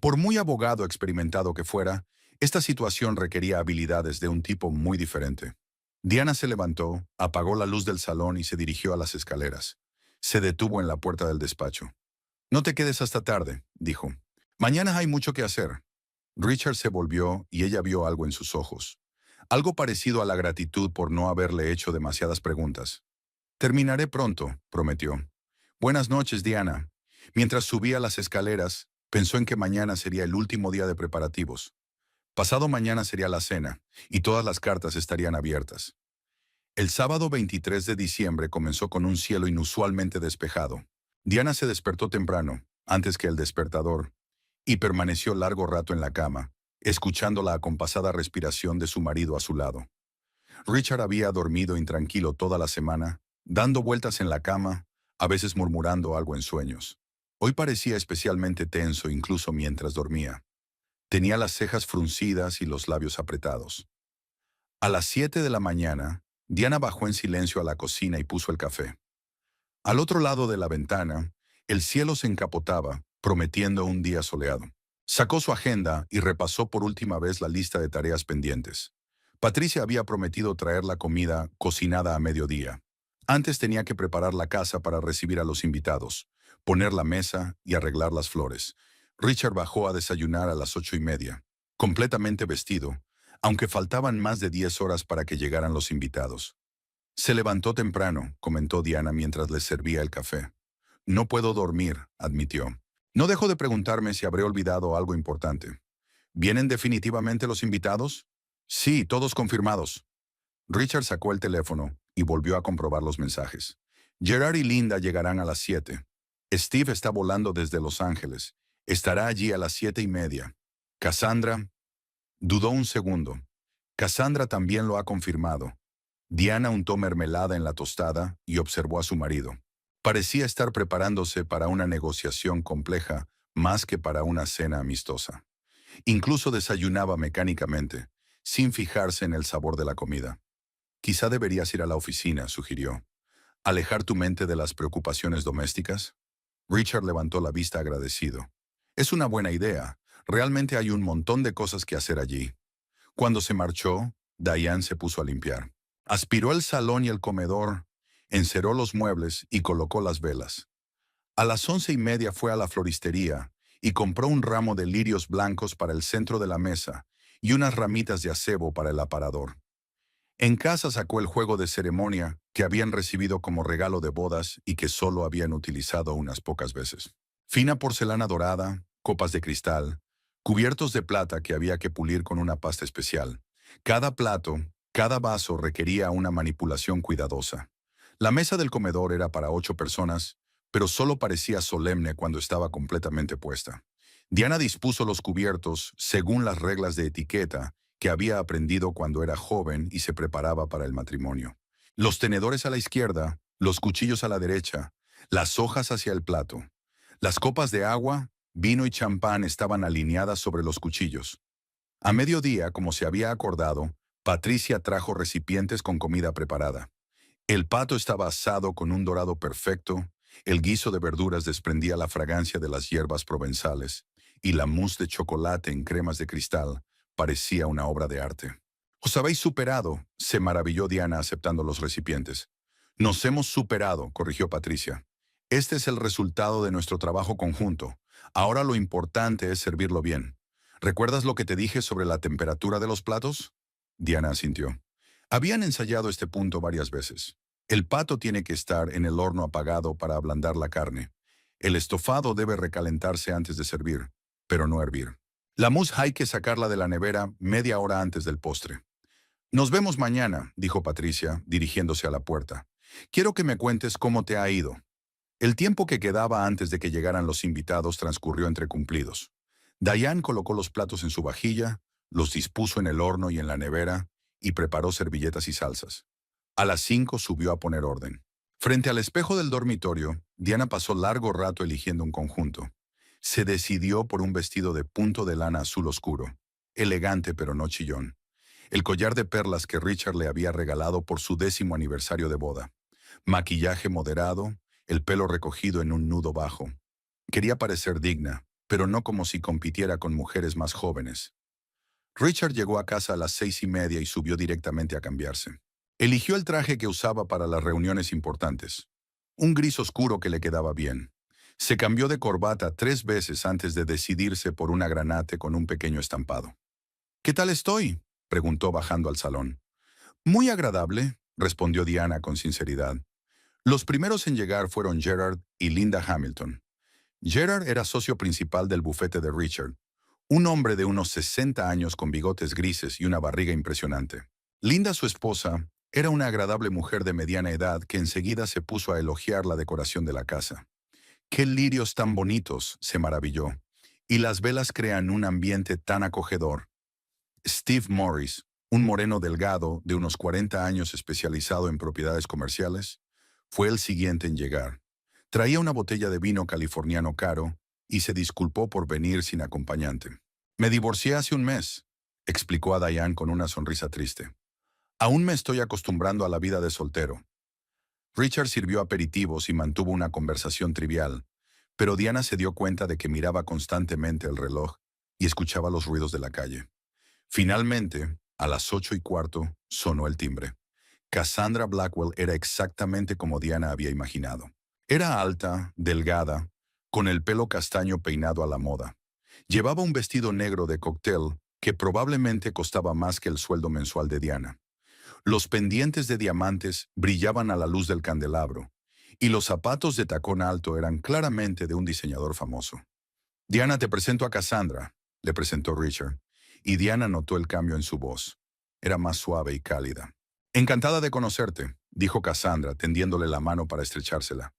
S1: Por muy abogado experimentado que fuera, esta situación requería habilidades de un tipo muy diferente. Diana se levantó, apagó la luz del salón y se dirigió a las escaleras. Se detuvo en la puerta del despacho. No te quedes hasta tarde, dijo. Mañana hay mucho que hacer. Richard se volvió y ella vio algo en sus ojos. Algo parecido a la gratitud por no haberle hecho demasiadas preguntas. Terminaré pronto, prometió. Buenas noches, Diana. Mientras subía las escaleras, pensó en que mañana sería el último día de preparativos. Pasado mañana sería la cena, y todas las cartas estarían abiertas. El sábado 23 de diciembre comenzó con un cielo inusualmente despejado. Diana se despertó temprano, antes que el despertador, y permaneció largo rato en la cama, escuchando la acompasada respiración de su marido a su lado. Richard había dormido intranquilo toda la semana, dando vueltas en la cama, a veces murmurando algo en sueños. Hoy parecía especialmente tenso incluso mientras dormía. Tenía las cejas fruncidas y los labios apretados. A las 7 de la mañana, Diana bajó en silencio a la cocina y puso el café. Al otro lado de la ventana, el cielo se encapotaba, prometiendo un día soleado. Sacó su agenda y repasó por última vez la lista de tareas pendientes. Patricia había prometido traer la comida cocinada a mediodía. Antes tenía que preparar la casa para recibir a los invitados, poner la mesa y arreglar las flores. Richard bajó a desayunar a las 8:30, completamente vestido, aunque faltaban más de 10 horas para que llegaran los invitados. Se levantó temprano, comentó Diana mientras les servía el café. No puedo dormir, admitió. No dejo de preguntarme si habré olvidado algo importante. ¿Vienen definitivamente los invitados? Sí, todos confirmados. Richard sacó el teléfono y volvió a comprobar los mensajes. Gerard y Linda llegarán a las 7. Steve está volando desde Los Ángeles. Estará allí a las 7:30. Cassandra dudó un segundo. Cassandra también lo ha confirmado. Diana untó mermelada en la tostada y observó a su marido. Parecía estar preparándose para una negociación compleja más que para una cena amistosa. Incluso desayunaba mecánicamente, sin fijarse en el sabor de la comida. Quizá deberías ir a la oficina, sugirió. ¿Alejar tu mente de las preocupaciones domésticas? Richard levantó la vista agradecido. Es una buena idea. Realmente hay un montón de cosas que hacer allí. Cuando se marchó, Diane se puso a limpiar. Aspiró el salón y el comedor, enceró los muebles y colocó las velas. A las 11:30 fue a la floristería y compró un ramo de lirios blancos para el centro de la mesa y unas ramitas de acebo para el aparador. En casa sacó el juego de ceremonia que habían recibido como regalo de bodas y que solo habían utilizado unas pocas veces. Fina porcelana dorada, copas de cristal, cubiertos de plata que había que pulir con una pasta especial. Cada plato, Cada vaso requería una manipulación cuidadosa. La mesa del comedor era para 8 personas, pero solo parecía solemne cuando estaba completamente puesta. Diana dispuso los cubiertos según las reglas de etiqueta que había aprendido cuando era joven y se preparaba para el matrimonio. Los tenedores a la izquierda, los cuchillos a la derecha, las hojas hacia el plato. Las copas de agua, vino y champán estaban alineadas sobre los cuchillos. A mediodía, como se había acordado, Patricia trajo recipientes con comida preparada. El pato estaba asado con un dorado perfecto, el guiso de verduras desprendía la fragancia de las hierbas provenzales, y la mousse de chocolate en cremas de cristal parecía una obra de arte. «Os habéis superado», se maravilló Diana aceptando los recipientes. «Nos hemos superado», corrigió Patricia. «Este es el resultado de nuestro trabajo conjunto. Ahora lo importante es servirlo bien. ¿Recuerdas lo que te dije sobre la temperatura de los platos?» Diana asintió. Habían ensayado este punto varias veces. El pato tiene que estar en el horno apagado para ablandar la carne. El estofado debe recalentarse antes de servir, pero no hervir. La mousse hay que sacarla de la nevera media hora antes del postre. «Nos vemos mañana», dijo Patricia, dirigiéndose a la puerta. «Quiero que me cuentes cómo te ha ido». El tiempo que quedaba antes de que llegaran los invitados transcurrió entre cumplidos. Diane colocó los platos en su vajilla, los dispuso en el horno y en la nevera, y preparó servilletas y salsas. A las 5 subió a poner orden. Frente al espejo del dormitorio, Diana pasó largo rato eligiendo un conjunto. Se decidió por un vestido de punto de lana azul oscuro, elegante pero no chillón. El collar de perlas que Richard le había regalado por su 10º aniversario de boda. Maquillaje moderado, el pelo recogido en un nudo bajo. Quería parecer digna, pero no como si compitiera con mujeres más jóvenes. Richard llegó a casa a las 6:30 y subió directamente a cambiarse. Eligió el traje que usaba para las reuniones importantes. Un gris oscuro que le quedaba bien. Se cambió de corbata 3 veces antes de decidirse por una granate con un pequeño estampado. «¿Qué tal estoy?», preguntó bajando al salón. «Muy agradable», respondió Diana con sinceridad. Los primeros en llegar fueron Gerard y Linda Hamilton. Gerard era socio principal del bufete de Richard, un hombre de unos 60 años con bigotes grises y una barriga impresionante. Linda, su esposa, era una agradable mujer de mediana edad que enseguida se puso a elogiar la decoración de la casa. «¡Qué lirios tan bonitos!», se maravilló. «Y las velas crean un ambiente tan acogedor». Steve Morris, un moreno delgado de unos 40 años especializado en propiedades comerciales, fue el siguiente en llegar. Traía una botella de vino californiano caro y se disculpó por venir sin acompañante. «Me divorcié hace un mes», explicó a Diane con una sonrisa triste. «Aún me estoy acostumbrando a la vida de soltero». Richard sirvió aperitivos y mantuvo una conversación trivial, pero Diana se dio cuenta de que miraba constantemente el reloj y escuchaba los ruidos de la calle. Finalmente, a las 8:15, sonó el timbre. Cassandra Blackwell era exactamente como Diana había imaginado. Era alta, delgada, con el pelo castaño peinado a la moda. Llevaba un vestido negro de cóctel que probablemente costaba más que el sueldo mensual de Diana. Los pendientes de diamantes brillaban a la luz del candelabro, y los zapatos de tacón alto eran claramente de un diseñador famoso. «Diana, te presento a Cassandra», le presentó Richard, y Diana notó el cambio en su voz. Era más suave y cálida. «Encantada de conocerte», dijo Cassandra, tendiéndole la mano para estrechársela.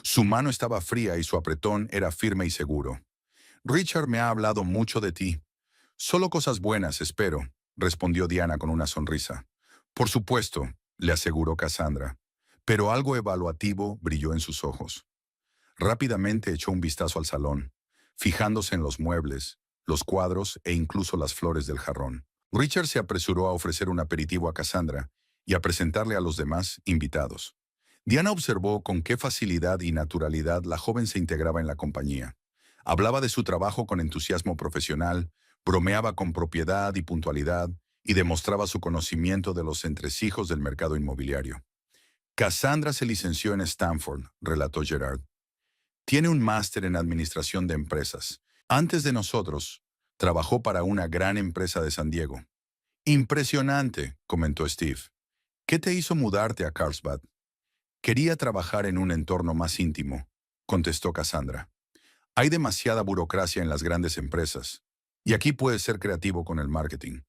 S1: Su mano estaba fría y su apretón era firme y seguro. «Richard me ha hablado mucho de ti». «Solo cosas buenas, espero», respondió Diana con una sonrisa. «Por supuesto», le aseguró Cassandra, pero algo evaluativo brilló en sus ojos. Rápidamente echó un vistazo al salón, fijándose en los muebles, los cuadros e incluso las flores del jarrón. Richard se apresuró a ofrecer un aperitivo a Cassandra y a presentarle a los demás invitados. Diana observó con qué facilidad y naturalidad la joven se integraba en la compañía. Hablaba de su trabajo con entusiasmo profesional, bromeaba con propiedad y puntualidad, y demostraba su conocimiento de los entresijos del mercado inmobiliario. «Cassandra se licenció en Stanford», relató Gerard. «Tiene un máster en administración de empresas. Antes de nosotros, trabajó para una gran empresa de San Diego». «Impresionante», comentó Steve. «¿Qué te hizo mudarte a Carlsbad?» «Quería trabajar en un entorno más íntimo», contestó Cassandra. «Hay demasiada burocracia en las grandes empresas, y aquí puedes ser creativo con el marketing».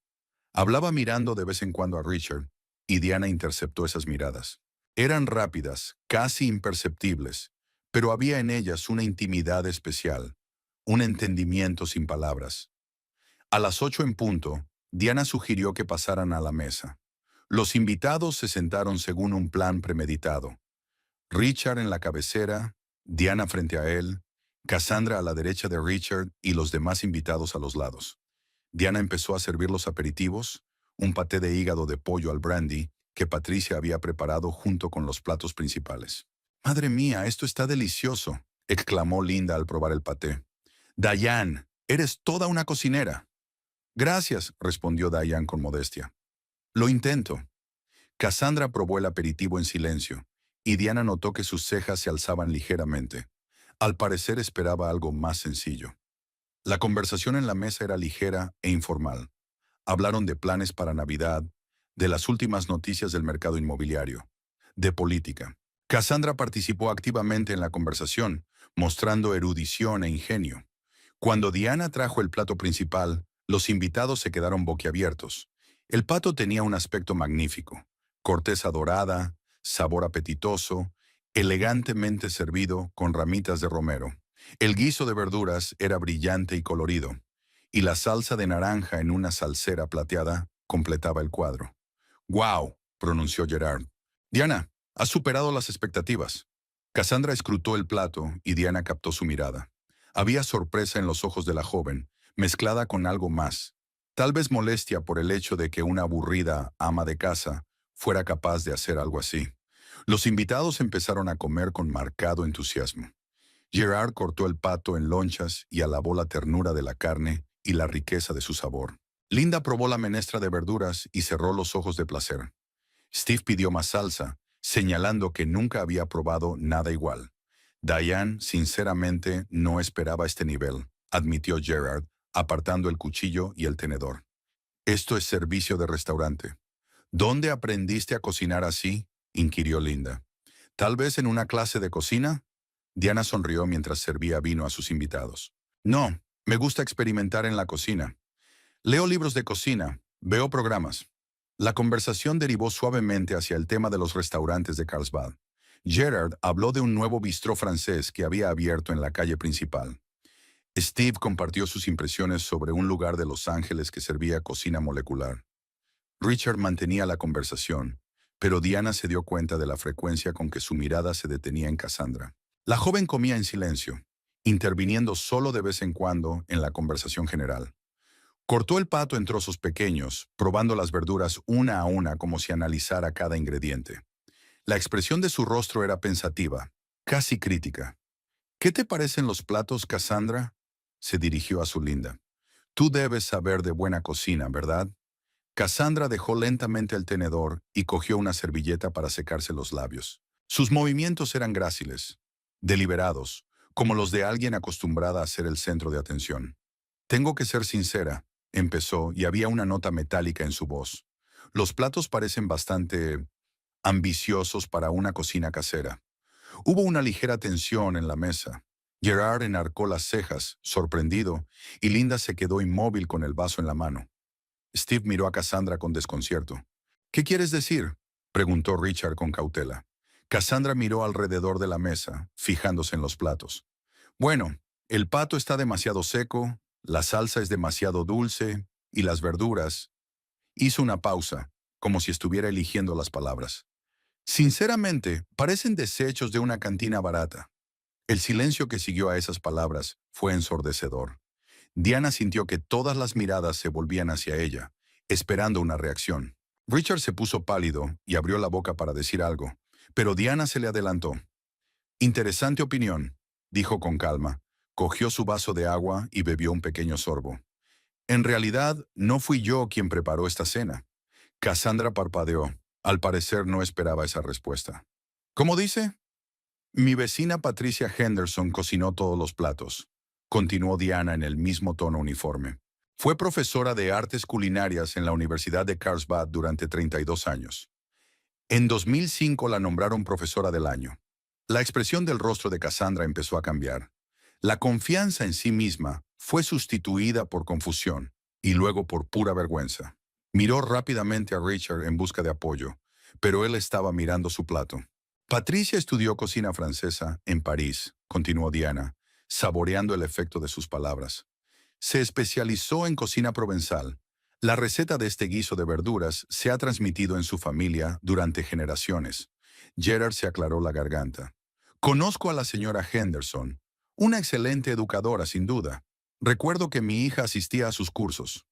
S1: Hablaba mirando de vez en cuando a Richard, y Diana interceptó esas miradas. Eran rápidas, casi imperceptibles, pero había en ellas una intimidad especial, un entendimiento sin palabras. A las 8 en punto, Diana sugirió que pasaran a la mesa. Los invitados se sentaron según un plan premeditado. Richard en la cabecera, Diana frente a él, Cassandra a la derecha de Richard y los demás invitados a los lados. Diana empezó a servir los aperitivos, un paté de hígado de pollo al brandy que Patricia había preparado junto con los platos principales. «Madre mía, esto está delicioso», exclamó Linda al probar el paté. «Diane, eres toda una cocinera». «Gracias», respondió Diane con modestia. «Lo intento». Cassandra probó el aperitivo en silencio, y Diana notó que sus cejas se alzaban ligeramente. Al parecer esperaba algo más sencillo. La conversación en la mesa era ligera e informal. Hablaron de planes para Navidad, de las últimas noticias del mercado inmobiliario, de política. Cassandra participó activamente en la conversación, mostrando erudición e ingenio. Cuando Diana trajo el plato principal, los invitados se quedaron boquiabiertos. El pato tenía un aspecto magnífico, corteza dorada, sabor apetitoso, elegantemente servido con ramitas de romero. El guiso de verduras era brillante y colorido, y la salsa de naranja en una salsera plateada completaba el cuadro. «¡Wow!», pronunció Gerard. «Diana, has superado las expectativas». Cassandra escrutó el plato y Diana captó su mirada. Había sorpresa en los ojos de la joven, mezclada con algo más. Tal vez molestia por el hecho de que una aburrida ama de casa fuera capaz de hacer algo así. Los invitados empezaron a comer con marcado entusiasmo. Gerard cortó el pato en lonchas y alabó la ternura de la carne y la riqueza de su sabor. Linda probó la menestra de verduras y cerró los ojos de placer. Steve pidió más salsa, señalando que nunca había probado nada igual. Diane, sinceramente, no esperaba este nivel, admitió Gerard, apartando el cuchillo y el tenedor. «Esto es servicio de restaurante». «¿Dónde aprendiste a cocinar así?», inquirió Linda. «¿Tal vez en una clase de cocina?». Diana sonrió mientras servía vino a sus invitados. «No, me gusta experimentar en la cocina. Leo libros de cocina, veo programas». La conversación derivó suavemente hacia el tema de los restaurantes de Carlsbad. Gerard habló de un nuevo bistró francés que había abierto en la calle principal. Steve compartió sus impresiones sobre un lugar de Los Ángeles que servía cocina molecular. Richard mantenía la conversación, pero Diana se dio cuenta de la frecuencia con que su mirada se detenía en Cassandra. La joven comía en silencio, interviniendo solo de vez en cuando en la conversación general. Cortó el pato en trozos pequeños, probando las verduras una a una como si analizara cada ingrediente. La expresión de su rostro era pensativa, casi crítica. «¿Qué te parecen los platos, Cassandra?», se dirigió a su Linda. «Tú debes saber de buena cocina, ¿verdad?». Cassandra dejó lentamente el tenedor y cogió una servilleta para secarse los labios. Sus movimientos eran gráciles, deliberados, como los de alguien acostumbrada a ser el centro de atención. «Tengo que ser sincera», empezó, y había una nota metálica en su voz. «Los platos parecen bastante ambiciosos para una cocina casera». Hubo una ligera tensión en la mesa. Gerard enarcó las cejas, sorprendido, y Linda se quedó inmóvil con el vaso en la mano. Steve miró a Cassandra con desconcierto. «¿Qué quieres decir?», preguntó Richard con cautela. Cassandra miró alrededor de la mesa, fijándose en los platos. «Bueno, el pato está demasiado seco, la salsa es demasiado dulce, y las verduras». Hizo una pausa, como si estuviera eligiendo las palabras. «Sinceramente, parecen desechos de una cantina barata». El silencio que siguió a esas palabras fue ensordecedor. Diana sintió que todas las miradas se volvían hacia ella, esperando una reacción. Richard se puso pálido y abrió la boca para decir algo, pero Diana se le adelantó. «Interesante opinión», dijo con calma. Cogió su vaso de agua y bebió un pequeño sorbo. «En realidad, no fui yo quien preparó esta cena». Cassandra parpadeó. Al parecer no esperaba esa respuesta. «¿Cómo dice?». «Mi vecina Patricia Henderson cocinó todos los platos», continuó Diana en el mismo tono uniforme. «Fue profesora de artes culinarias en la Universidad de Carlsbad durante 32 años. En 2005 la nombraron profesora del año». La expresión del rostro de Cassandra empezó a cambiar. La confianza en sí misma fue sustituida por confusión y luego por pura vergüenza. Miró rápidamente a Richard en busca de apoyo, pero él estaba mirando su plato. Patricia estudió cocina francesa en París, continuó Diana, saboreando el efecto de sus palabras. Se especializó en cocina provenzal. La receta de este guiso de verduras se ha transmitido en su familia durante generaciones. Gerard se aclaró la garganta. Conozco a la señora Henderson, una excelente educadora sin duda. Recuerdo que mi hija asistía a sus cursos.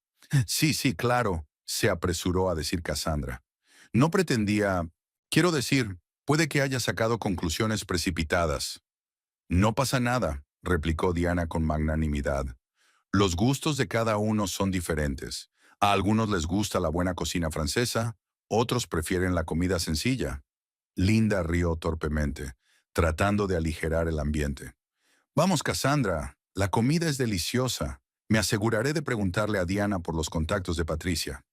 S1: Sí, sí, claro, se apresuró a decir Cassandra. No pretendía, quiero decir, puede que haya sacado conclusiones precipitadas. No pasa nada, replicó Diana con magnanimidad. Los gustos de cada uno son diferentes. A algunos les gusta la buena cocina francesa, otros prefieren la comida sencilla. Linda rió torpemente, tratando de aligerar el ambiente. Vamos, Cassandra, la comida es deliciosa. Me aseguraré de preguntarle a Diana por los contactos de Patricia.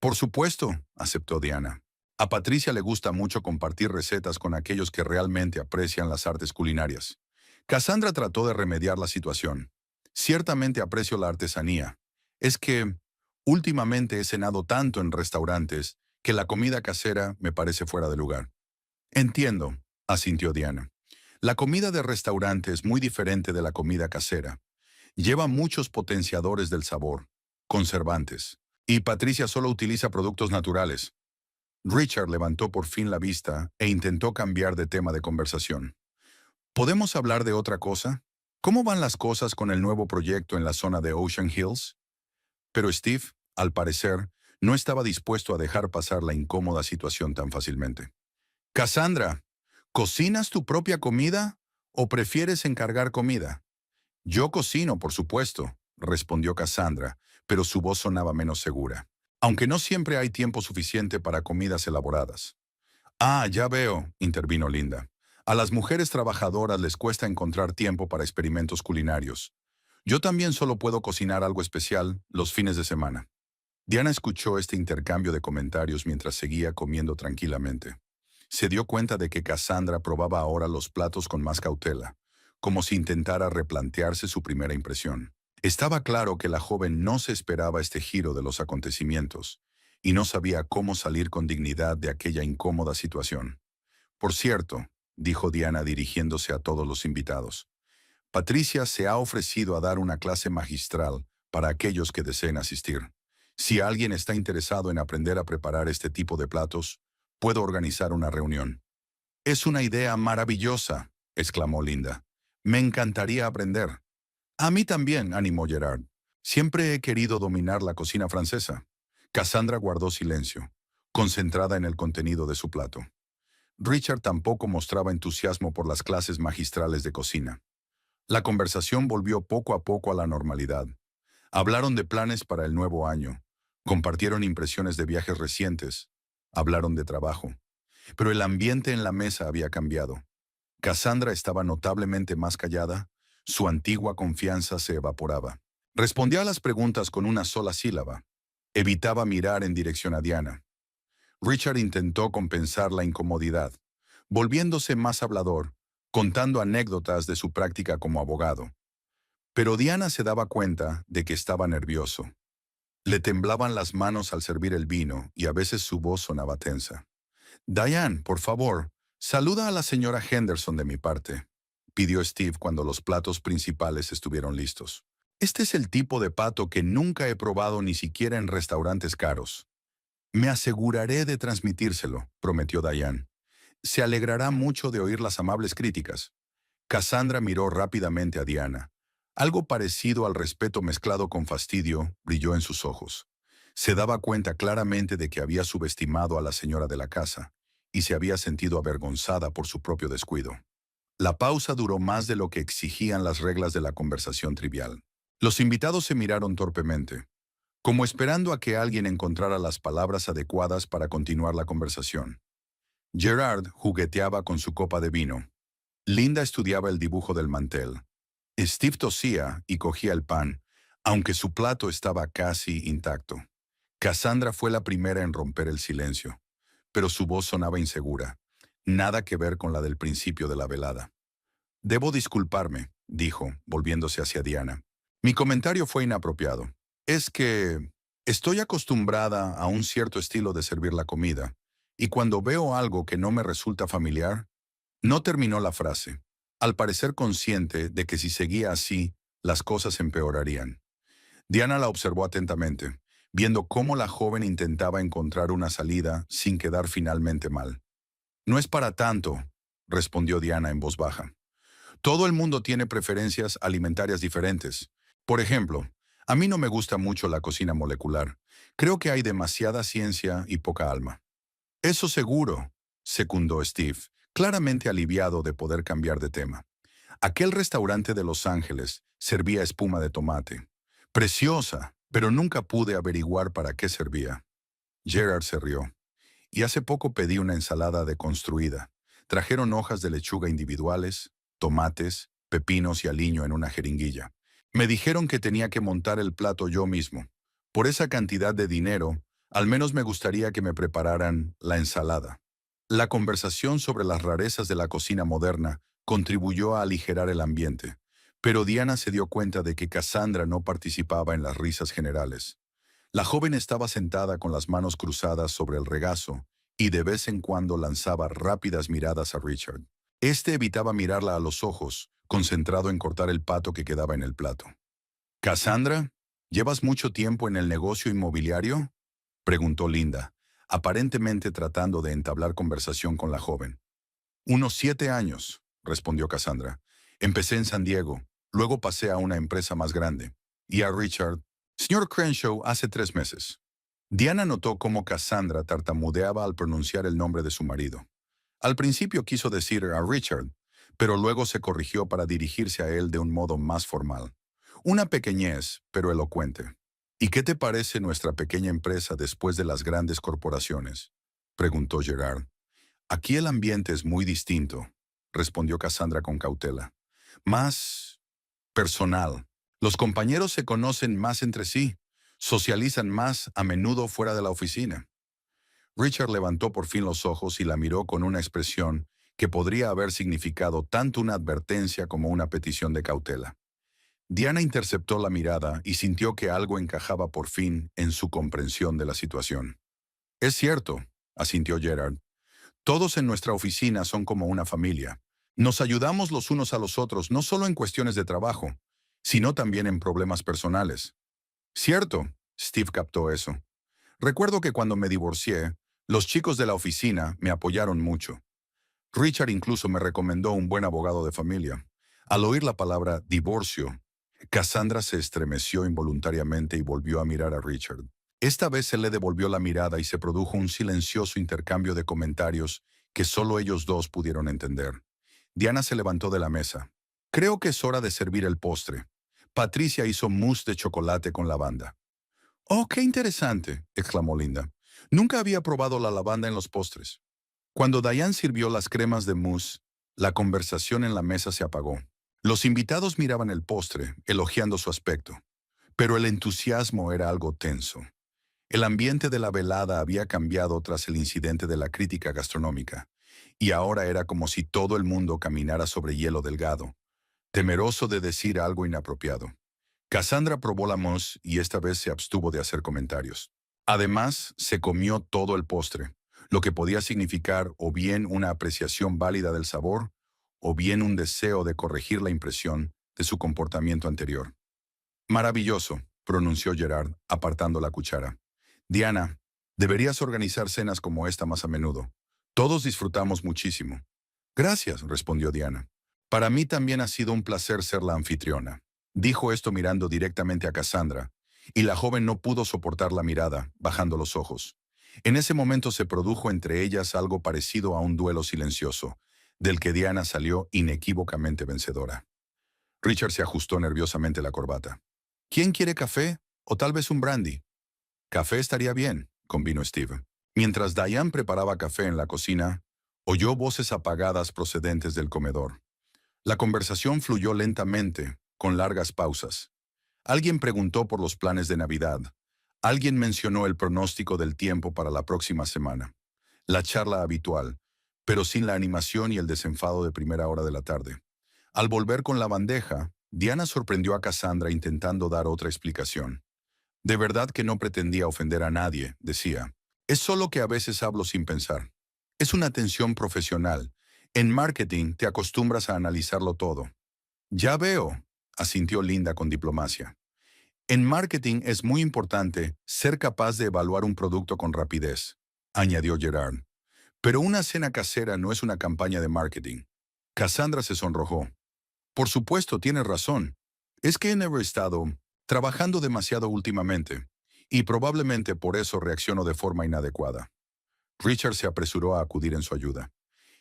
S1: Por supuesto, aceptó Diana. A Patricia le gusta mucho compartir recetas con aquellos que realmente aprecian las artes culinarias. Cassandra trató de remediar la situación. Ciertamente aprecio la artesanía. Es que últimamente he cenado tanto en restaurantes que la comida casera me parece fuera de lugar. Entiendo, asintió Diana. La comida de restaurante es muy diferente de la comida casera. Lleva muchos potenciadores del sabor, conservantes. Y Patricia solo utiliza productos naturales. Richard levantó por fin la vista e intentó cambiar de tema de conversación. ¿Podemos hablar de otra cosa? ¿Cómo van las cosas con el nuevo proyecto en la zona de Ocean Hills? Pero Steve, al parecer, no estaba dispuesto a dejar pasar la incómoda situación tan fácilmente. Cassandra, ¿cocinas tu propia comida o prefieres encargar comida? Yo cocino, por supuesto, respondió Cassandra, pero su voz sonaba menos segura. Aunque no siempre hay tiempo suficiente para comidas elaboradas. Ah, ya veo, intervino Linda. A las mujeres trabajadoras les cuesta encontrar tiempo para experimentos culinarios. Yo también solo puedo cocinar algo especial los fines de semana. Diana escuchó este intercambio de comentarios mientras seguía comiendo tranquilamente. Se dio cuenta de que Cassandra probaba ahora los platos con más cautela, como si intentara replantearse su primera impresión. Estaba claro que la joven no se esperaba este giro de los acontecimientos, y no sabía cómo salir con dignidad de aquella incómoda situación. Por cierto, dijo Diana dirigiéndose a todos los invitados, Patricia se ha ofrecido a dar una clase magistral para aquellos que deseen asistir. Si alguien está interesado en aprender a preparar este tipo de platos, puedo organizar una reunión. Es una idea maravillosa, exclamó Linda. Me encantaría aprender. A mí también, animó Gerard. Siempre he querido dominar la cocina francesa. Cassandra guardó silencio, concentrada en el contenido de su plato. Richard tampoco mostraba entusiasmo por las clases magistrales de cocina. La conversación volvió poco a poco a la normalidad. Hablaron de planes para el nuevo año, compartieron impresiones de viajes recientes, hablaron de trabajo. Pero el ambiente en la mesa había cambiado. Cassandra estaba notablemente más callada, su antigua confianza se evaporaba. Respondía a las preguntas con una sola sílaba. Evitaba mirar en dirección a Diana. Richard intentó compensar la incomodidad, volviéndose más hablador, contando anécdotas de su práctica como abogado. Pero Diana se daba cuenta de que estaba nervioso. Le temblaban las manos al servir el vino y a veces su voz sonaba tensa. Diane, por favor, saluda a la señora Henderson de mi parte, pidió Steve cuando los platos principales estuvieron listos. Este es el tipo de pato que nunca he probado ni siquiera en restaurantes caros. Me aseguraré de transmitírselo, prometió Diane. Se alegrará mucho de oír las amables críticas. Cassandra miró rápidamente a Diana. Algo parecido al respeto mezclado con fastidio brilló en sus ojos. Se daba cuenta claramente de que había subestimado a la señora de la casa y se había sentido avergonzada por su propio descuido. La pausa duró más de lo que exigían las reglas de la conversación trivial. Los invitados se miraron torpemente, como esperando a que alguien encontrara las palabras adecuadas para continuar la conversación. Gerard jugueteaba con su copa de vino. Linda estudiaba el dibujo del mantel. Steve tosía y cogía el pan, aunque su plato estaba casi intacto. Cassandra fue la primera en romper el silencio, pero su voz sonaba insegura. Nada que ver con la del principio de la velada. Debo disculparme, dijo, volviéndose hacia Diana. Mi comentario fue inapropiado. Es que Estoy acostumbrada a un cierto estilo de servir la comida, y cuando veo algo que no me resulta familiar, no terminó la frase, al parecer consciente de que si seguía así, las cosas empeorarían. Diana la observó atentamente, viendo cómo la joven intentaba encontrar una salida sin quedar finalmente mal. No es para tanto, respondió Diana en voz baja. Todo el mundo tiene preferencias alimentarias diferentes. Por ejemplo, a mí no me gusta mucho la cocina molecular. Creo que hay demasiada ciencia y poca alma. Eso seguro, secundó Steve, claramente aliviado de poder cambiar de tema. Aquel restaurante de Los Ángeles servía espuma de tomate. Preciosa, pero nunca pude averiguar para qué servía. Gerard se rió. Y hace poco pedí una ensalada deconstruida. Trajeron hojas de lechuga individuales, tomates, pepinos y aliño en una jeringuilla. Me dijeron que tenía que montar el plato yo mismo. Por esa cantidad de dinero, al menos me gustaría que me prepararan la ensalada. La conversación sobre las rarezas de la cocina moderna contribuyó a aligerar el ambiente, pero Diana se dio cuenta de que Cassandra no participaba en las risas generales. La joven estaba sentada con las manos cruzadas sobre el regazo y de vez en cuando lanzaba rápidas miradas a Richard. Este evitaba mirarla a los ojos, concentrado en cortar el pato que quedaba en el plato. «Cassandra, ¿llevas mucho tiempo en el negocio inmobiliario?», preguntó Linda, aparentemente tratando de entablar conversación con la joven. «Unos 7 años», respondió Cassandra. «Empecé en San Diego, luego pasé a una empresa más grande. Y a Richard, señor Crenshaw, hace 3 meses». Diana notó cómo Cassandra tartamudeaba al pronunciar el nombre de su marido. Al principio quiso decir a Richard, pero luego se corrigió para dirigirse a él de un modo más formal. Una pequeñez, pero elocuente. «¿Y qué te parece nuestra pequeña empresa después de las grandes corporaciones?», preguntó Gerard. «Aquí el ambiente es muy distinto», respondió Cassandra con cautela. «Más personal. Los compañeros se conocen más entre sí, socializan más a menudo fuera de la oficina». Richard levantó por fin los ojos y la miró con una expresión que podría haber significado tanto una advertencia como una petición de cautela. Diana interceptó la mirada y sintió que algo encajaba por fin en su comprensión de la situación. «Es cierto», asintió Gerard. «Todos en nuestra oficina son como una familia. Nos ayudamos los unos a los otros no solo en cuestiones de trabajo, sino también en problemas personales». «Cierto», Steve captó eso. «Recuerdo que cuando me divorcié, los chicos de la oficina me apoyaron mucho. Richard incluso me recomendó un buen abogado de familia». Al oír la palabra divorcio, Cassandra se estremeció involuntariamente y volvió a mirar a Richard. Esta vez se le devolvió la mirada y se produjo un silencioso intercambio de comentarios que solo ellos dos pudieron entender. Diana se levantó de la mesa. «Creo que es hora de servir el postre. Patricia hizo mousse de chocolate con lavanda». «Oh, qué interesante», exclamó Linda. «Nunca había probado la lavanda en los postres». Cuando Diane sirvió las cremas de mousse, la conversación en la mesa se apagó. Los invitados miraban el postre, elogiando su aspecto, pero el entusiasmo era algo tenso. El ambiente de la velada había cambiado tras el incidente de la crítica gastronómica, y ahora era como si todo el mundo caminara sobre hielo delgado, temeroso de decir algo inapropiado. Cassandra probó la mousse y esta vez se abstuvo de hacer comentarios. Además, se comió todo el postre, lo que podía significar o bien una apreciación válida del sabor, o bien un deseo de corregir la impresión de su comportamiento anterior. «Maravilloso», pronunció Gerard, apartando la cuchara. «Diana, deberías organizar cenas como esta más a menudo. Todos disfrutamos muchísimo». «Gracias», respondió Diana. «Para mí también ha sido un placer ser la anfitriona». Dijo esto mirando directamente a Cassandra, y la joven no pudo soportar la mirada, bajando los ojos. En ese momento se produjo entre ellas algo parecido a un duelo silencioso, del que Diana salió inequívocamente vencedora. Richard se ajustó nerviosamente la corbata. «¿Quién quiere café? ¿O tal vez un brandy?» «Café estaría bien», convino Steve. Mientras Diane preparaba café en la cocina, oyó voces apagadas procedentes del comedor. La conversación fluyó lentamente, con largas pausas. Alguien preguntó por los planes de Navidad. Alguien mencionó el pronóstico del tiempo para la próxima semana. La charla habitual, pero sin la animación y el desenfado de primera hora de la tarde. Al volver con la bandeja, Diana sorprendió a Cassandra intentando dar otra explicación. De verdad que no pretendía ofender a nadie, decía. Es solo que a veces hablo sin pensar. Es una tensión profesional. En marketing te acostumbras a analizarlo todo. Ya veo, asintió Linda con diplomacia. En marketing es muy importante ser capaz de evaluar un producto con rapidez, añadió Gerard. Pero una cena casera no es una campaña de marketing. Cassandra se sonrojó. Por supuesto, tienes razón. Es que he estado trabajando demasiado últimamente, y probablemente por eso reacciono de forma inadecuada. Richard se apresuró a acudir en su ayuda.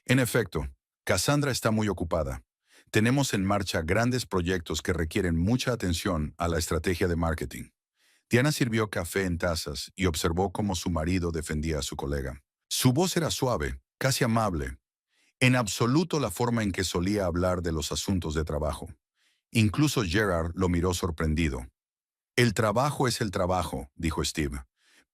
S1: En efecto, Cassandra está muy ocupada. Tenemos en marcha grandes proyectos que requieren mucha atención a la estrategia de marketing. Diana sirvió café en tazas y observó cómo su marido defendía a su colega. Su voz era suave, casi amable, en absoluto la forma en que solía hablar de los asuntos de trabajo. Incluso Gerard lo miró sorprendido. El trabajo es el trabajo, dijo Steve,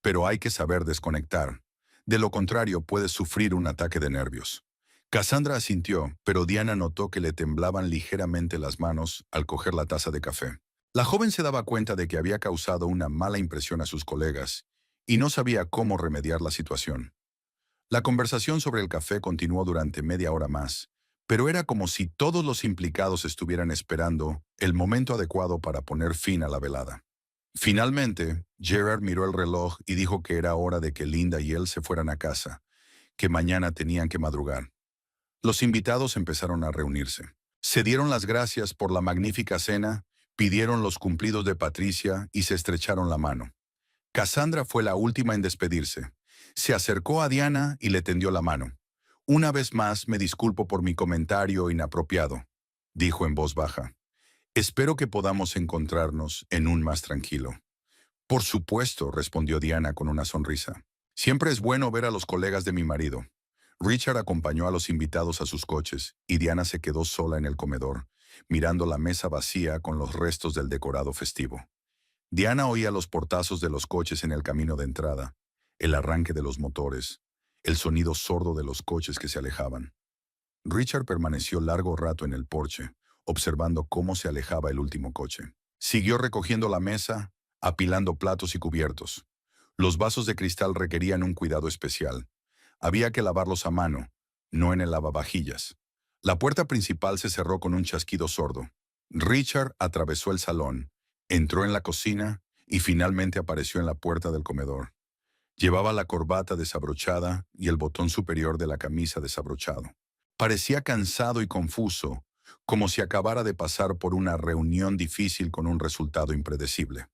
S1: pero hay que saber desconectar. De lo contrario, puedes sufrir un ataque de nervios. Cassandra asintió, pero Diana notó que le temblaban ligeramente las manos al coger la taza de café. La joven se daba cuenta de que había causado una mala impresión a sus colegas y no sabía cómo remediar la situación. La conversación sobre el café continuó durante media hora más, pero era como si todos los implicados estuvieran esperando el momento adecuado para poner fin a la velada. Finalmente, Gerard miró el reloj y dijo que era hora de que Linda y él se fueran a casa, que mañana tenían que madrugar. Los invitados empezaron a reunirse. Se dieron las gracias por la magnífica cena, pidieron los cumplidos de Patricia y se estrecharon la mano. Cassandra fue la última en despedirse. Se acercó a Diana y le tendió la mano. Una vez más me disculpo por mi comentario inapropiado, dijo en voz baja. Espero que podamos encontrarnos en un más tranquilo. Por supuesto, respondió Diana con una sonrisa. Siempre es bueno ver a los colegas de mi marido. Richard acompañó a los invitados a sus coches y Diana se quedó sola en el comedor, mirando la mesa vacía con los restos del decorado festivo. Diana oía los portazos de los coches en el camino de entrada, el arranque de los motores, el sonido sordo de los coches que se alejaban. Richard permaneció largo rato en el porche, observando cómo se alejaba el último coche. Siguió recogiendo la mesa, apilando platos y cubiertos. Los vasos de cristal requerían un cuidado especial. Había que lavarlos a mano, no en el lavavajillas. La puerta principal se cerró con un chasquido sordo. Richard atravesó el salón, entró en la cocina y finalmente apareció en la puerta del comedor. Llevaba la corbata desabrochada y el botón superior de la camisa desabrochado. Parecía cansado y confuso, como si acabara de pasar por una reunión difícil con un resultado impredecible.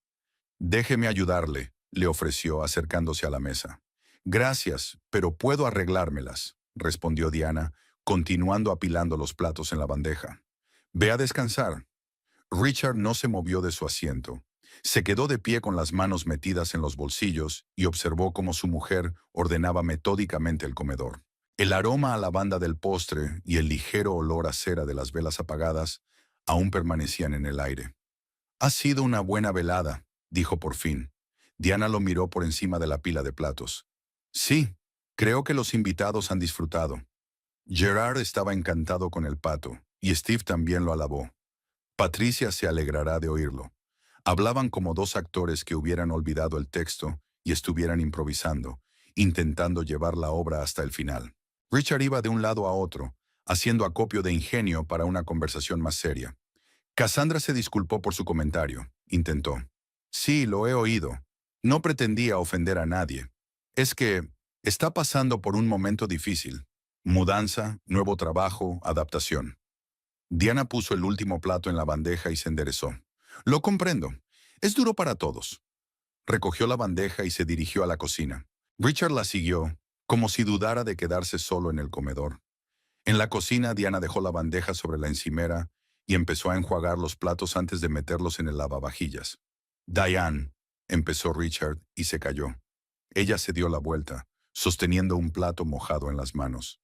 S1: Déjeme ayudarle, le ofreció acercándose a la mesa. Gracias, pero puedo arreglármelas, respondió Diana, continuando apilando los platos en la bandeja. Ve a descansar. Richard no se movió de su asiento. Se quedó de pie con las manos metidas en los bolsillos y observó cómo su mujer ordenaba metódicamente el comedor. El aroma a lavanda del postre y el ligero olor a cera de las velas apagadas aún permanecían en el aire. Ha sido una buena velada, dijo por fin. Diana lo miró por encima de la pila de platos. Sí, creo que los invitados han disfrutado. Gerard estaba encantado con el pato, y Steve también lo alabó. Patricia se alegrará de oírlo. Hablaban como dos actores que hubieran olvidado el texto y estuvieran improvisando, intentando llevar la obra hasta el final. Richard iba de un lado a otro, haciendo acopio de ingenio para una conversación más seria. Cassandra se disculpó por su comentario. Intentó. Sí, lo he oído. No pretendía ofender a nadie. Es que está pasando por un momento difícil. Mudanza, nuevo trabajo, adaptación. Diana puso el último plato en la bandeja y se enderezó. Lo comprendo. Es duro para todos. Recogió la bandeja y se dirigió a la cocina. Richard la siguió, como si dudara de quedarse solo en el comedor. En la cocina, Diana dejó la bandeja sobre la encimera y empezó a enjuagar los platos antes de meterlos en el lavavajillas. Diane, empezó Richard y se calló. Ella se dio la vuelta, sosteniendo un plato mojado en las manos.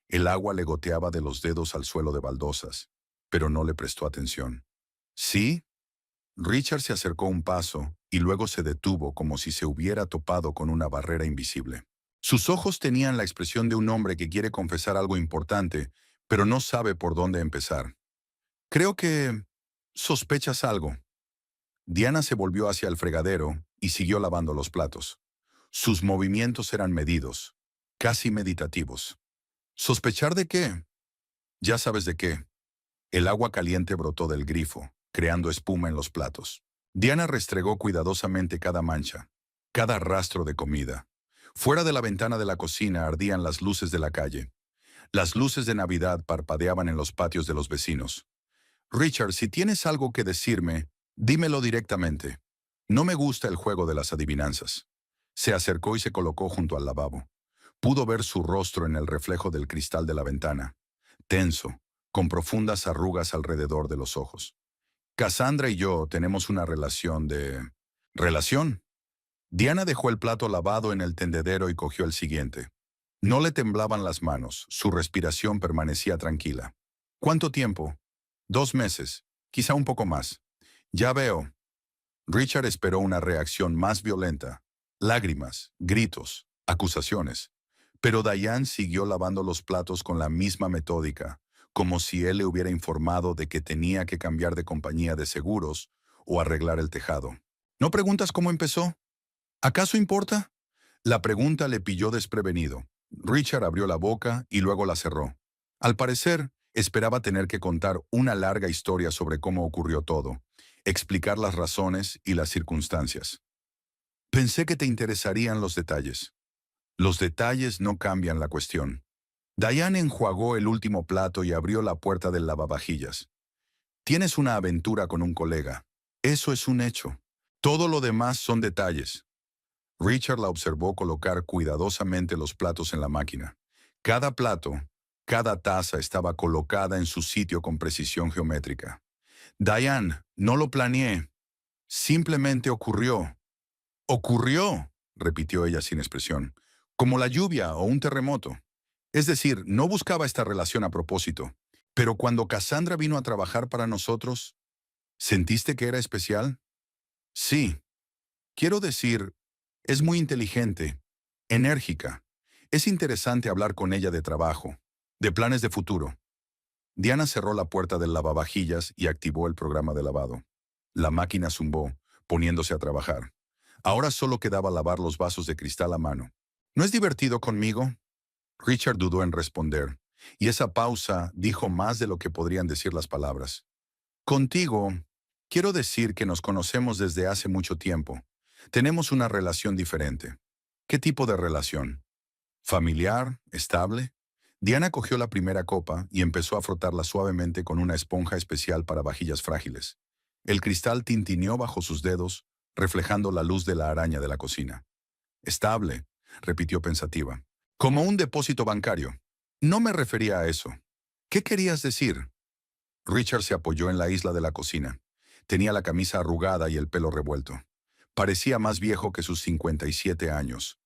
S1: El agua le goteaba de los dedos al suelo de baldosas, pero no le prestó atención. ¿Sí? Richard se acercó un paso y luego se detuvo como si se hubiera topado con una barrera invisible. Sus ojos tenían la expresión de un hombre que quiere confesar algo importante, pero no sabe por dónde empezar. Creo que sospechas algo. Diana se volvió hacia el fregadero y siguió lavando los platos. Sus movimientos eran medidos, casi meditativos. ¿Sospechar de qué? Ya sabes de qué. El agua caliente brotó del grifo, creando espuma en los platos. Diana restregó cuidadosamente cada mancha, cada rastro de comida. Fuera de la ventana de la cocina ardían las luces de la calle. Las luces de Navidad parpadeaban en los patios de los vecinos. Richard, si tienes algo que decirme, dímelo directamente. No me gusta el juego de las adivinanzas. Se acercó y se colocó junto al lavabo. Pudo ver su rostro en el reflejo del cristal de la ventana, tenso, con profundas arrugas alrededor de los ojos. Cassandra y yo tenemos una relación de... ¿Relación? Diana dejó el plato lavado en el tendedero y cogió el siguiente. No le temblaban las manos, su respiración permanecía tranquila. ¿Cuánto tiempo? 2 meses, quizá un poco más. Ya veo. Richard esperó una reacción más violenta. Lágrimas, gritos, acusaciones. Pero Diane siguió lavando los platos con la misma metódica, como si él le hubiera informado de que tenía que cambiar de compañía de seguros o arreglar el tejado. ¿No preguntas cómo empezó? ¿Acaso importa? La pregunta le pilló desprevenido. Richard abrió la boca y luego la cerró. Al parecer, esperaba tener que contar una larga historia sobre cómo ocurrió todo, explicar las razones y las circunstancias. Pensé que te interesarían los detalles. Los detalles no cambian la cuestión. Diane enjuagó el último plato y abrió la puerta del lavavajillas. Tienes una aventura con un colega. Eso es un hecho. Todo lo demás son detalles. Richard la observó colocar cuidadosamente los platos en la máquina. Cada plato, cada taza estaba colocada en su sitio con precisión geométrica. Diane, no lo planeé. Simplemente ocurrió. «Ocurrió», repitió ella sin expresión, «como la lluvia o un terremoto. Es decir, no buscaba esta relación a propósito. Pero cuando Cassandra vino a trabajar para nosotros, ¿sentiste que era especial?» «Sí. Quiero decir, es muy inteligente, enérgica. Es interesante hablar con ella de trabajo, de planes de futuro». Diana cerró la puerta del lavavajillas y activó el programa de lavado. La máquina zumbó, poniéndose a trabajar. Ahora solo quedaba lavar los vasos de cristal a mano. ¿No es divertido conmigo? Richard dudó en responder, y esa pausa dijo más de lo que podrían decir las palabras. Contigo, quiero decir que nos conocemos desde hace mucho tiempo. Tenemos una relación diferente. ¿Qué tipo de relación? ¿Familiar? ¿Estable? Diana cogió la primera copa y empezó a frotarla suavemente con una esponja especial para vajillas frágiles. El cristal tintineó bajo sus dedos, reflejando la luz de la araña de la cocina. «Estable», repitió pensativa. «Como un depósito bancario». «No me refería a eso». «¿Qué querías decir?» Richard se apoyó en la isla de la cocina. Tenía la camisa arrugada y el pelo revuelto. Parecía más viejo que sus 57 años.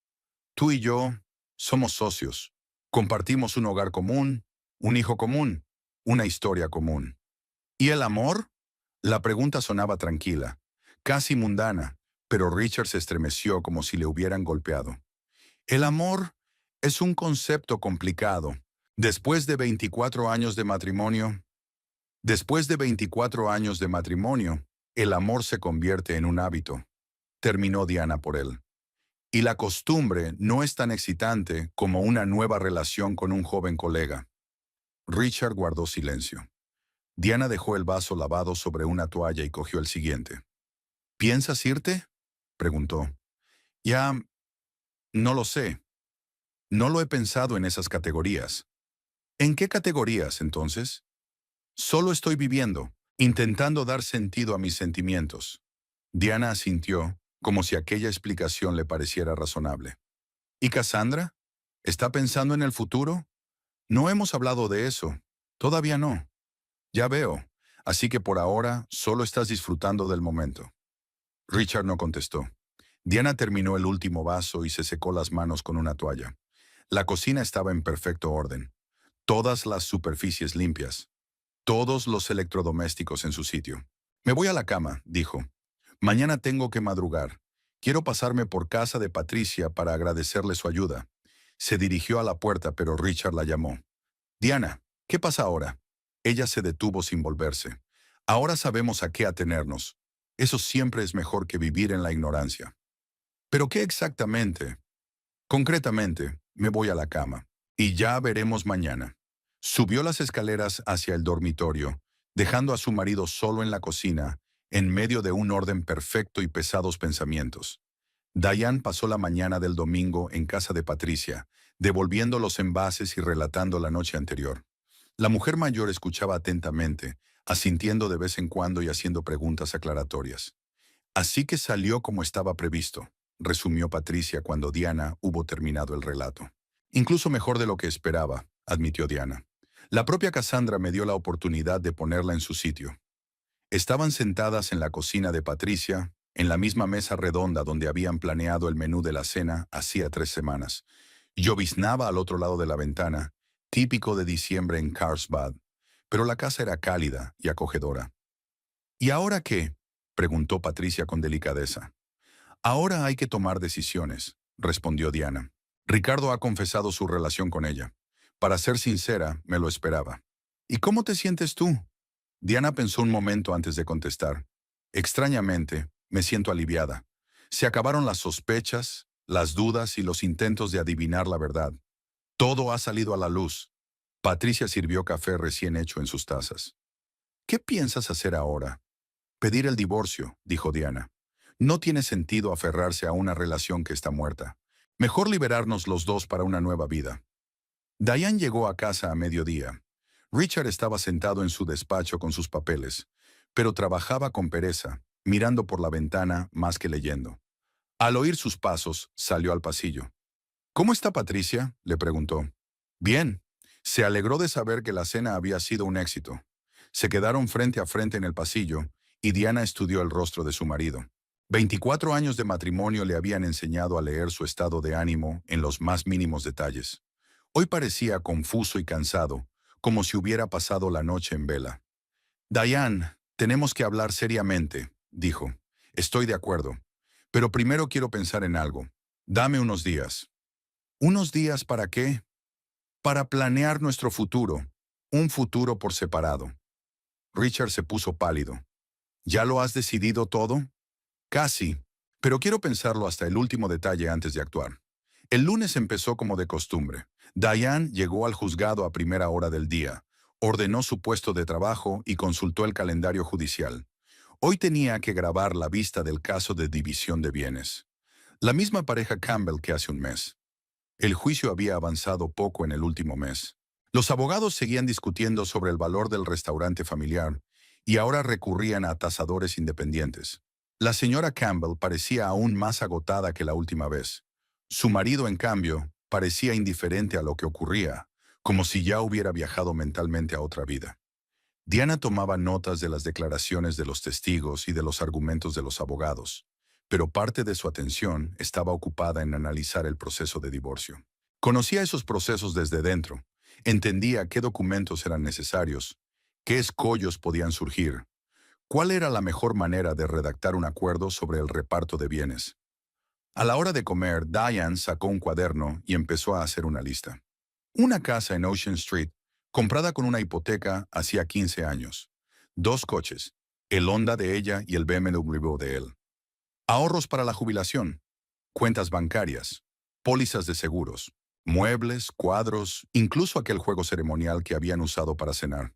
S1: «Tú y yo somos socios. Compartimos un hogar común, un hijo común, una historia común». «¿Y el amor?» La pregunta sonaba tranquila, casi mundana, pero Richard se estremeció como si le hubieran golpeado. El amor es un concepto complicado. Después de 24 años de matrimonio, el amor se convierte en un hábito. Terminó Diana por él. Y la costumbre no es tan excitante como una nueva relación con un joven colega. Richard guardó silencio. Diana dejó el vaso lavado sobre una toalla y cogió el siguiente. «¿Piensas irte?», preguntó. «Ya, no lo sé. No lo he pensado en esas categorías». «¿En qué categorías, entonces?» «Solo estoy viviendo, intentando dar sentido a mis sentimientos». Diana asintió, como si aquella explicación le pareciera razonable. «¿Y Cassandra? ¿Está pensando en el futuro?» «No hemos hablado de eso. Todavía no». «Ya veo. Así que por ahora solo estás disfrutando del momento». Richard no contestó. Diana terminó el último vaso y se secó las manos con una toalla. La cocina estaba en perfecto orden. Todas las superficies limpias. Todos los electrodomésticos en su sitio. «Me voy a la cama», dijo. «Mañana tengo que madrugar. Quiero pasarme por casa de Patricia para agradecerle su ayuda». Se dirigió a la puerta, pero Richard la llamó. «Diana, ¿qué pasa ahora?» Ella se detuvo sin volverse. «Ahora sabemos a qué atenernos. Eso siempre es mejor que vivir en la ignorancia». ¿Pero qué exactamente? Concretamente, me voy a la cama. Y ya veremos mañana. Subió las escaleras hacia el dormitorio, dejando a su marido solo en la cocina, en medio de un orden perfecto y pesados pensamientos. Diane pasó la mañana del domingo en casa de Patricia, devolviendo los envases y relatando la noche anterior. La mujer mayor escuchaba atentamente, asintiendo de vez en cuando y haciendo preguntas aclaratorias. Así que salió como estaba previsto, resumió Patricia cuando Diana hubo terminado el relato. Incluso mejor de lo que esperaba, admitió Diana. La propia Cassandra me dio la oportunidad de ponerla en su sitio. Estaban sentadas en la cocina de Patricia, en la misma mesa redonda donde habían planeado el menú de la cena hacía 3 semanas. Lloviznaba al otro lado de la ventana, típico de diciembre en Carlsbad, pero la casa era cálida y acogedora. ¿Y ahora qué?, preguntó Patricia con delicadeza. Ahora hay que tomar decisiones, respondió Diana. Ricardo ha confesado su relación con ella. Para ser sincera, me lo esperaba. ¿Y cómo te sientes tú? Diana pensó un momento antes de contestar. Extrañamente, me siento aliviada. Se acabaron las sospechas, las dudas y los intentos de adivinar la verdad. Todo ha salido a la luz. Patricia sirvió café recién hecho en sus tazas. ¿Qué piensas hacer ahora? Pedir el divorcio, dijo Diana. No tiene sentido aferrarse a una relación que está muerta. Mejor liberarnos los dos para una nueva vida. Diane llegó a casa a mediodía. Richard estaba sentado en su despacho con sus papeles, pero trabajaba con pereza, mirando por la ventana más que leyendo. Al oír sus pasos, salió al pasillo. ¿Cómo está Patricia?, le preguntó. Bien. Se alegró de saber que la cena había sido un éxito. Se quedaron frente a frente en el pasillo, y Diana estudió el rostro de su marido. 24 años de matrimonio le habían enseñado a leer su estado de ánimo en los más mínimos detalles. Hoy parecía confuso y cansado, como si hubiera pasado la noche en vela. Diane, tenemos que hablar seriamente, dijo. Estoy de acuerdo. Pero primero quiero pensar en algo. Dame unos días. ¿Unos días para qué? Para planear nuestro futuro. Un futuro por separado. Richard se puso pálido. ¿Ya lo has decidido todo? Casi, pero quiero pensarlo hasta el último detalle antes de actuar. El lunes empezó como de costumbre. Diane llegó al juzgado a primera hora del día, ordenó su puesto de trabajo y consultó el calendario judicial. Hoy tenía que grabar la vista del caso de división de bienes. La misma pareja Campbell que hace un mes. El juicio había avanzado poco en el último mes. Los abogados seguían discutiendo sobre el valor del restaurante familiar y ahora recurrían a tasadores independientes. La señora Campbell parecía aún más agotada que la última vez. Su marido, en cambio, parecía indiferente a lo que ocurría, como si ya hubiera viajado mentalmente a otra vida. Diana tomaba notas de las declaraciones de los testigos y de los argumentos de los abogados, pero parte de su atención estaba ocupada en analizar el proceso de divorcio. Conocía esos procesos desde dentro, entendía qué documentos eran necesarios, qué escollos podían surgir, cuál era la mejor manera de redactar un acuerdo sobre el reparto de bienes. A la hora de comer, Diane sacó un cuaderno y empezó a hacer una lista. Una casa en Ocean Street, comprada con una hipoteca hacía 15 años. 2 coches, el Honda de ella y el BMW de él. Ahorros para la jubilación, cuentas bancarias, pólizas de seguros, muebles, cuadros, incluso aquel juego ceremonial que habían usado para cenar.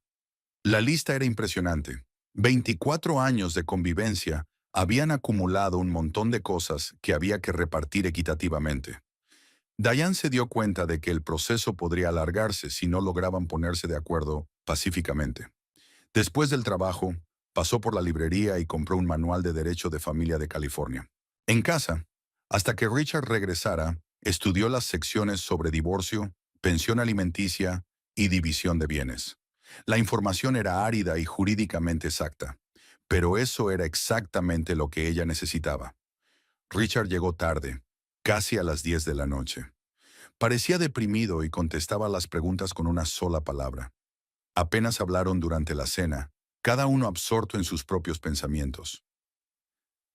S1: La lista era impresionante. 24 años de convivencia habían acumulado un montón de cosas que había que repartir equitativamente. Diane se dio cuenta de que el proceso podría alargarse si no lograban ponerse de acuerdo pacíficamente. Después del trabajo, pasó por la librería y compró un manual de derecho de familia de California. En casa, hasta que Richard regresara, estudió las secciones sobre divorcio, pensión alimenticia y división de bienes. La información era árida y jurídicamente exacta, pero eso era exactamente lo que ella necesitaba. Richard llegó tarde, casi a las 10 de la noche. Parecía deprimido y contestaba las preguntas con una sola palabra. Apenas hablaron durante la cena, cada uno absorto en sus propios pensamientos.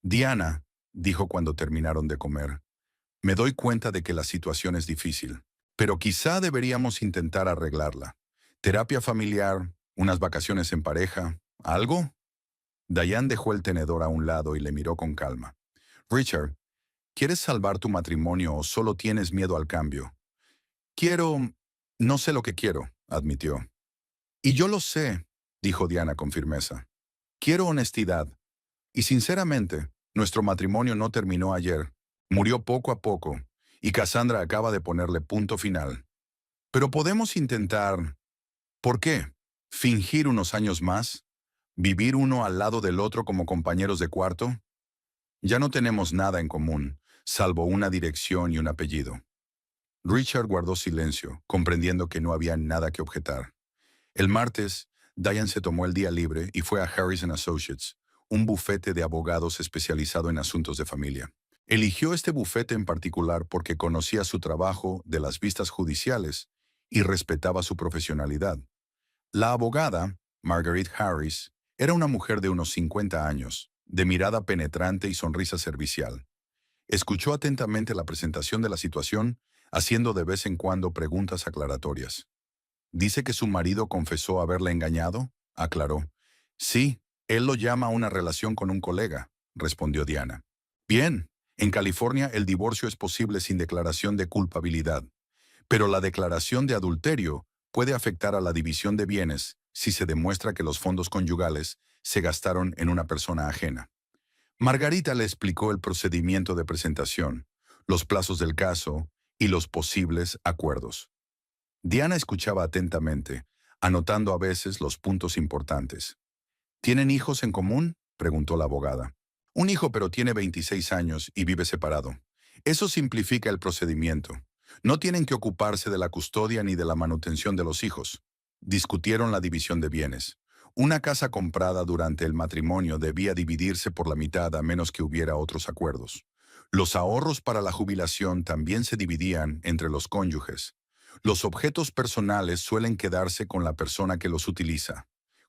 S1: Diana, dijo cuando terminaron de comer, me doy cuenta de que la situación es difícil, pero quizá deberíamos intentar arreglarla. Terapia familiar, unas vacaciones en pareja, ¿algo? Diane dejó el tenedor a un lado y le miró con calma. Richard, ¿Quieres salvar tu matrimonio o solo tienes miedo al cambio? Quiero... No sé lo que quiero, admitió. Y yo lo sé, dijo Diana con firmeza. Quiero honestidad. Y sinceramente, nuestro matrimonio no terminó ayer. Murió poco a poco, y Cassandra acaba de ponerle punto final. Pero podemos intentar... ¿Por qué? ¿Fingir unos años más? ¿Vivir uno al lado del otro como compañeros de cuarto? Ya no tenemos nada en común, salvo una dirección y un apellido. Richard guardó silencio, comprendiendo que no había nada que objetar. El martes, Diane se tomó el día libre y fue a Harrison Associates, un bufete de abogados especializado en asuntos de familia. Eligió este bufete en particular porque conocía su trabajo de las vistas judiciales y respetaba su profesionalidad. La abogada, Marguerite Harris, era una mujer de unos 50 años, de mirada penetrante y sonrisa servicial. Escuchó atentamente la presentación de la situación, haciendo de vez en cuando preguntas aclaratorias. ¿Dice que su marido confesó haberla engañado? Aclaró. Sí, él lo llama a una relación con un colega, respondió Diana. Bien, en California el divorcio es posible sin declaración de culpabilidad, pero la declaración de adulterio puede afectar a la división de bienes si se demuestra que los fondos conyugales se gastaron en una persona ajena. Margarita le explicó el procedimiento de presentación, los plazos del caso y los posibles acuerdos. Diana escuchaba atentamente, anotando a veces los puntos importantes. ¿Tienen hijos en común?, preguntó la abogada. Un hijo, pero tiene 26 años y vive separado. Eso simplifica el procedimiento. No tienen que ocuparse de la custodia ni de la manutención de los hijos. Discutieron la división de bienes. Una casa comprada durante el matrimonio debía dividirse por la mitad a menos que hubiera otros acuerdos. Los ahorros para la jubilación también se dividían entre los cónyuges. Los objetos personales suelen quedarse con la persona que los utiliza.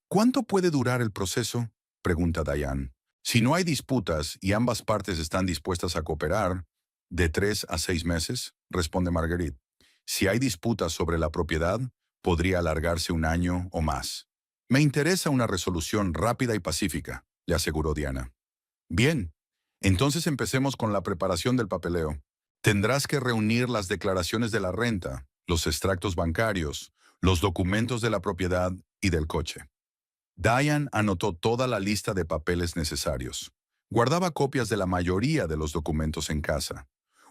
S1: ¿Cuánto puede durar el proceso?, pregunta Diane. Si no hay disputas y ambas partes están dispuestas a cooperar, de 3 a 6 meses, responde Marguerite. Si hay disputas sobre la propiedad, podría alargarse un año o más. Me interesa una resolución rápida y pacífica, le aseguró Diana. Bien, entonces empecemos con la preparación del papeleo. Tendrás que reunir las declaraciones de la renta, los extractos bancarios, los documentos de la propiedad y del coche. Diane anotó toda la lista de papeles necesarios. Guardaba copias de la mayoría de los documentos en casa,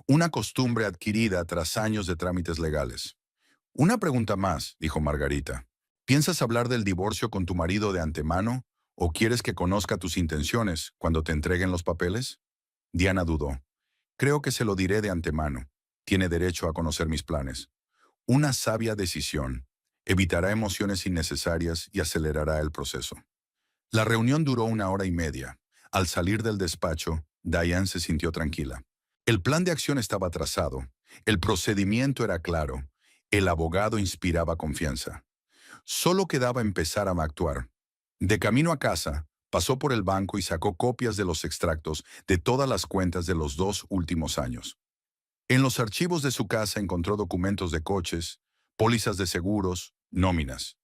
S1: una costumbre adquirida tras años de trámites legales. Una pregunta más, dijo Margarita. ¿Piensas hablar del divorcio con tu marido de antemano o quieres que conozca tus intenciones cuando te entreguen los papeles? Diana dudó. Creo que se lo diré de antemano. Tiene derecho a conocer mis planes. Una sabia decisión. Evitará emociones innecesarias y acelerará el proceso. La reunión duró 1 hora y media. Al salir del despacho, Diane se sintió tranquila. El plan de acción estaba trazado. El procedimiento era claro. El abogado inspiraba confianza. Solo quedaba empezar a actuar. De camino a casa, pasó por el banco y sacó copias de los extractos de todas las cuentas de los 2 últimos años. En los archivos de su casa encontró documentos de coches, pólizas de seguros, nóminas.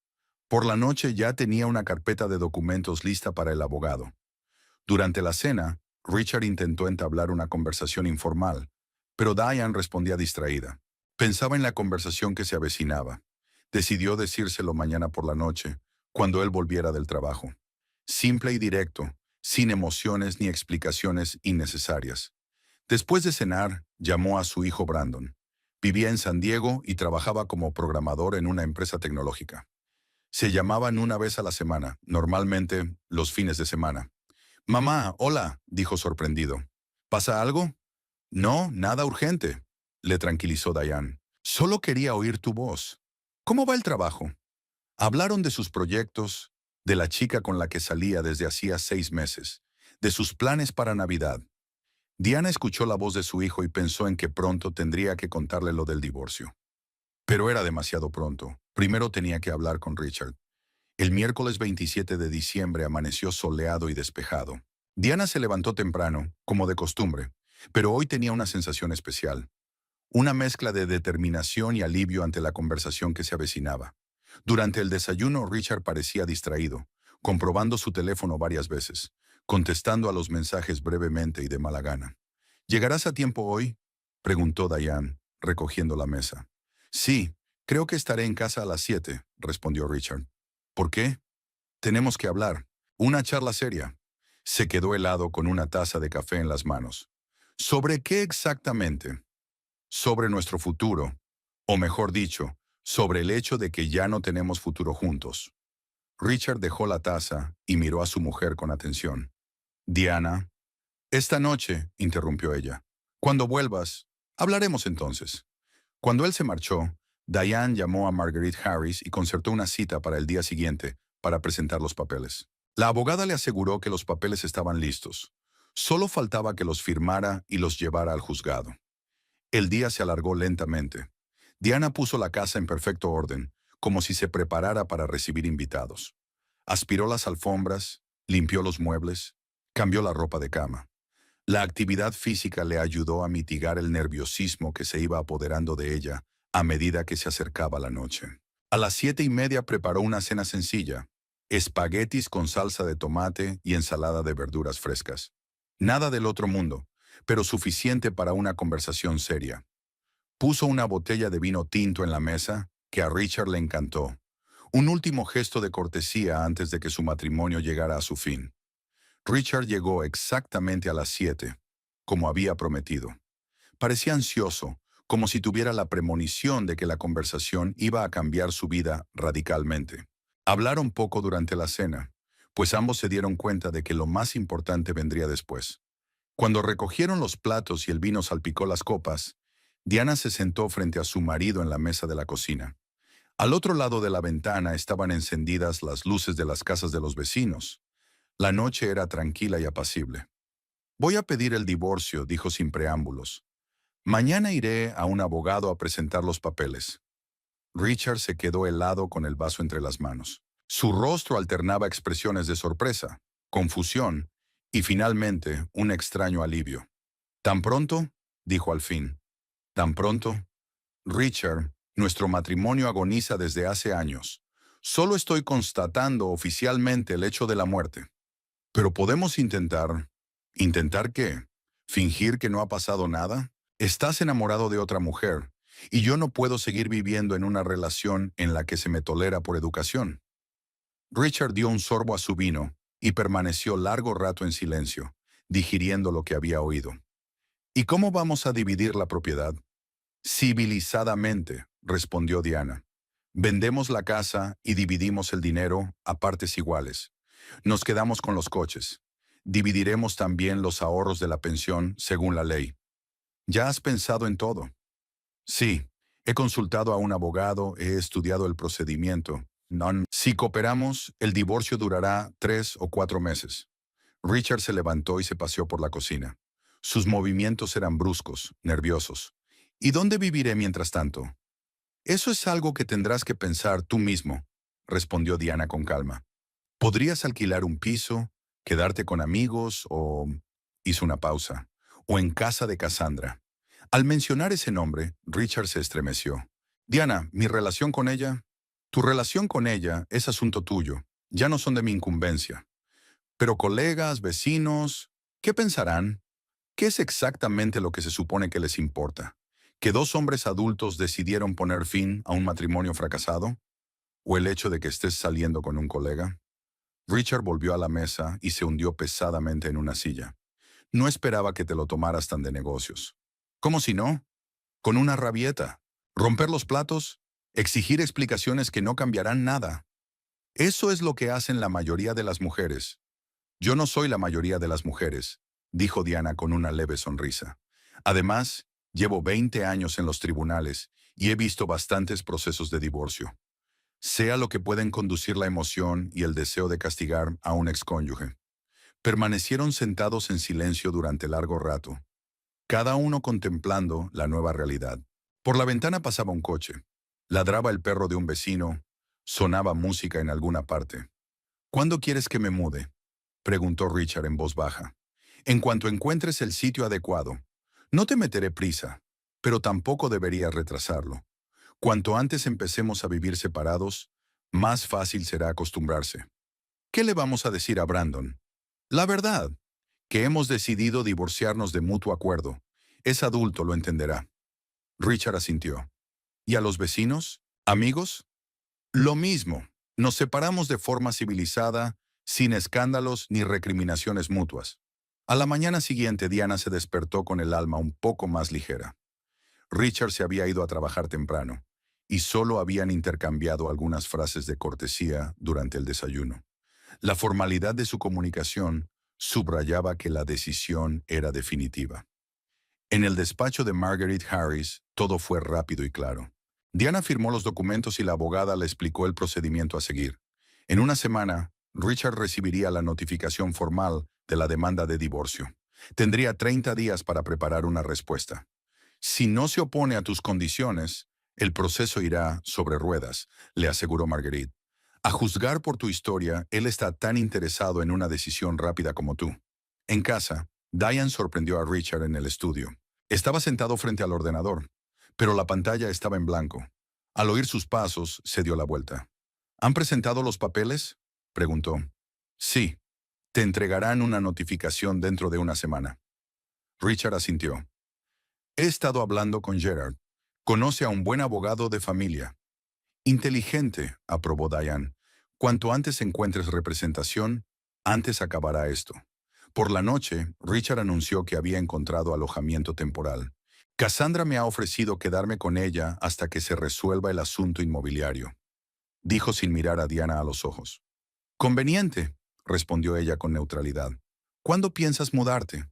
S1: Por la noche ya tenía una carpeta de documentos lista para el abogado. Durante la cena, Richard intentó entablar una conversación informal, pero Diane respondía distraída. Pensaba en la conversación que se avecinaba. Decidió decírselo mañana por la noche, cuando él volviera del trabajo. Simple y directo, sin emociones ni explicaciones innecesarias. Después de cenar, llamó a su hijo Brandon. Vivía en San Diego y trabajaba como programador en una empresa tecnológica. Se llamaban una vez a la semana, normalmente los fines de semana. «Mamá, hola», dijo sorprendido. «¿Pasa algo?» «No, nada urgente», le tranquilizó Diane. «Solo quería oír tu voz. ¿Cómo va el trabajo?» Hablaron de sus proyectos, de la chica con la que salía desde hacía 6 meses, de sus planes para Navidad. Diana escuchó la voz de su hijo y pensó en que pronto tendría que contarle lo del divorcio. Pero era demasiado pronto. Primero tenía que hablar con Richard. El miércoles 27 de diciembre amaneció soleado y despejado. Diana se levantó temprano, como de costumbre, pero hoy tenía una sensación especial. Una mezcla de determinación y alivio ante la conversación que se avecinaba. Durante el desayuno, Richard parecía distraído, comprobando su teléfono varias veces, contestando a los mensajes brevemente y de mala gana. ¿Llegarás a tiempo hoy? Preguntó Diane, recogiendo la mesa. Sí, creo que estaré en casa a las 7, respondió Richard. ¿Por qué? Tenemos que hablar. Una charla seria. Se quedó helado con una taza de café en las manos. ¿Sobre qué exactamente? Sobre nuestro futuro. O mejor dicho, sobre el hecho de que ya no tenemos futuro juntos. Richard dejó la taza y miró a su mujer con atención. Diana. Esta noche, interrumpió ella. Cuando vuelvas, hablaremos entonces. Cuando él se marchó, Diane llamó a Marguerite Harris y concertó una cita para el día siguiente para presentar los papeles. La abogada le aseguró que los papeles estaban listos. Solo faltaba que los firmara y los llevara al juzgado. El día se alargó lentamente. Diana puso la casa en perfecto orden, como si se preparara para recibir invitados. Aspiró las alfombras, limpió los muebles, cambió la ropa de cama. La actividad física le ayudó a mitigar el nerviosismo que se iba apoderando de ella a medida que se acercaba la noche. A las 7:30 preparó una cena sencilla, espaguetis con salsa de tomate y ensalada de verduras frescas. Nada del otro mundo, pero suficiente para una conversación seria. Puso una botella de vino tinto en la mesa, que a Richard le encantó. Un último gesto de cortesía antes de que su matrimonio llegara a su fin. Richard llegó exactamente a las 7, como había prometido. Parecía ansioso, como si tuviera la premonición de que la conversación iba a cambiar su vida radicalmente. Hablaron poco durante la cena, pues ambos se dieron cuenta de que lo más importante vendría después. Cuando recogieron los platos y el vino salpicó las copas, Diana se sentó frente a su marido en la mesa de la cocina. Al otro lado de la ventana estaban encendidas las luces de las casas de los vecinos. La noche era tranquila y apacible. Voy a pedir el divorcio, dijo sin preámbulos. Mañana iré a un abogado a presentar los papeles. Richard se quedó helado con el vaso entre las manos. Su rostro alternaba expresiones de sorpresa, confusión y finalmente un extraño alivio. ¿Tan pronto? Dijo al fin. ¿Tan pronto? Richard, nuestro matrimonio agoniza desde hace años. Solo estoy constatando oficialmente el hecho de la muerte. Pero podemos intentar. ¿Intentar qué? ¿Fingir que no ha pasado nada? Estás enamorado de otra mujer, y yo no puedo seguir viviendo en una relación en la que se me tolera por educación. Richard dio un sorbo a su vino y permaneció largo rato en silencio, digiriendo lo que había oído. ¿Y cómo vamos a dividir la propiedad? Civilizadamente, respondió Diana. Vendemos la casa y dividimos el dinero a partes iguales. Nos quedamos con los coches. Dividiremos también los ahorros de la pensión según la ley. ¿Ya has pensado en todo? Sí, he consultado a un abogado, he estudiado el procedimiento. Si cooperamos, el divorcio durará 3 o 4 meses. Richard se levantó y se paseó por la cocina. Sus movimientos eran bruscos, nerviosos. ¿Y dónde viviré mientras tanto? Eso es algo que tendrás que pensar tú mismo, respondió Diana con calma. Podrías alquilar un piso, quedarte con amigos o... Hizo una pausa. O en casa de Cassandra. Al mencionar ese nombre, Richard se estremeció. Diana, mi relación con ella... Tu relación con ella es asunto tuyo. Ya no son de mi incumbencia. Pero colegas, vecinos, ¿qué pensarán? ¿Qué es exactamente lo que se supone que les importa? ¿Que dos hombres adultos decidieron poner fin a un matrimonio fracasado? ¿O el hecho de que estés saliendo con un colega? Richard volvió a la mesa y se hundió pesadamente en una silla. No esperaba que te lo tomaras tan de negocios. ¿Cómo si no? Con una rabieta. Romper los platos. Exigir explicaciones que no cambiarán nada. Eso es lo que hacen la mayoría de las mujeres. Yo no soy la mayoría de las mujeres, dijo Diana con una leve sonrisa. Además, llevo 20 años en los tribunales y he visto bastantes procesos de divorcio. Sea lo que pueden conducir la emoción y el deseo de castigar a un excónyuge. Permanecieron sentados en silencio durante largo rato, cada uno contemplando la nueva realidad. Por la ventana pasaba un coche. Ladraba el perro de un vecino. Sonaba música en alguna parte. ¿Cuándo quieres que me mude?, preguntó Richard en voz baja. En cuanto encuentres el sitio adecuado. No te meteré prisa, pero tampoco deberías retrasarlo. Cuanto antes empecemos a vivir separados, más fácil será acostumbrarse. ¿Qué le vamos a decir a Brandon? La verdad, que hemos decidido divorciarnos de mutuo acuerdo. Es adulto, lo entenderá. Richard asintió. ¿Y a los vecinos? ¿Amigos? Lo mismo. Nos separamos de forma civilizada, sin escándalos ni recriminaciones mutuas. A la mañana siguiente, Diana se despertó con el alma un poco más ligera. Richard se había ido a trabajar temprano, y solo habían intercambiado algunas frases de cortesía durante el desayuno. La formalidad de su comunicación subrayaba que la decisión era definitiva. En el despacho de Marguerite Harris, todo fue rápido y claro. Diana firmó los documentos y la abogada le explicó el procedimiento a seguir. En una semana, Richard recibiría la notificación formal de la demanda de divorcio. Tendría 30 días para preparar una respuesta. Si no se opone a tus condiciones, el proceso irá sobre ruedas, le aseguró Marguerite. A juzgar por tu historia, él está tan interesado en una decisión rápida como tú. En casa, Diane sorprendió a Richard en el estudio. Estaba sentado frente al ordenador, pero la pantalla estaba en blanco. Al oír sus pasos, se dio la vuelta. ¿Han presentado los papeles?, preguntó. Sí. Te entregarán una notificación dentro de una semana. Richard asintió. He estado hablando con Gerard. Conoce a un buen abogado de familia. Inteligente, aprobó Diane. Cuanto antes encuentres representación, antes acabará esto. Por la noche, Richard anunció que había encontrado alojamiento temporal. Cassandra me ha ofrecido quedarme con ella hasta que se resuelva el asunto inmobiliario, dijo sin mirar a Diana a los ojos. Conveniente, respondió ella con neutralidad. ¿Cuándo piensas mudarte?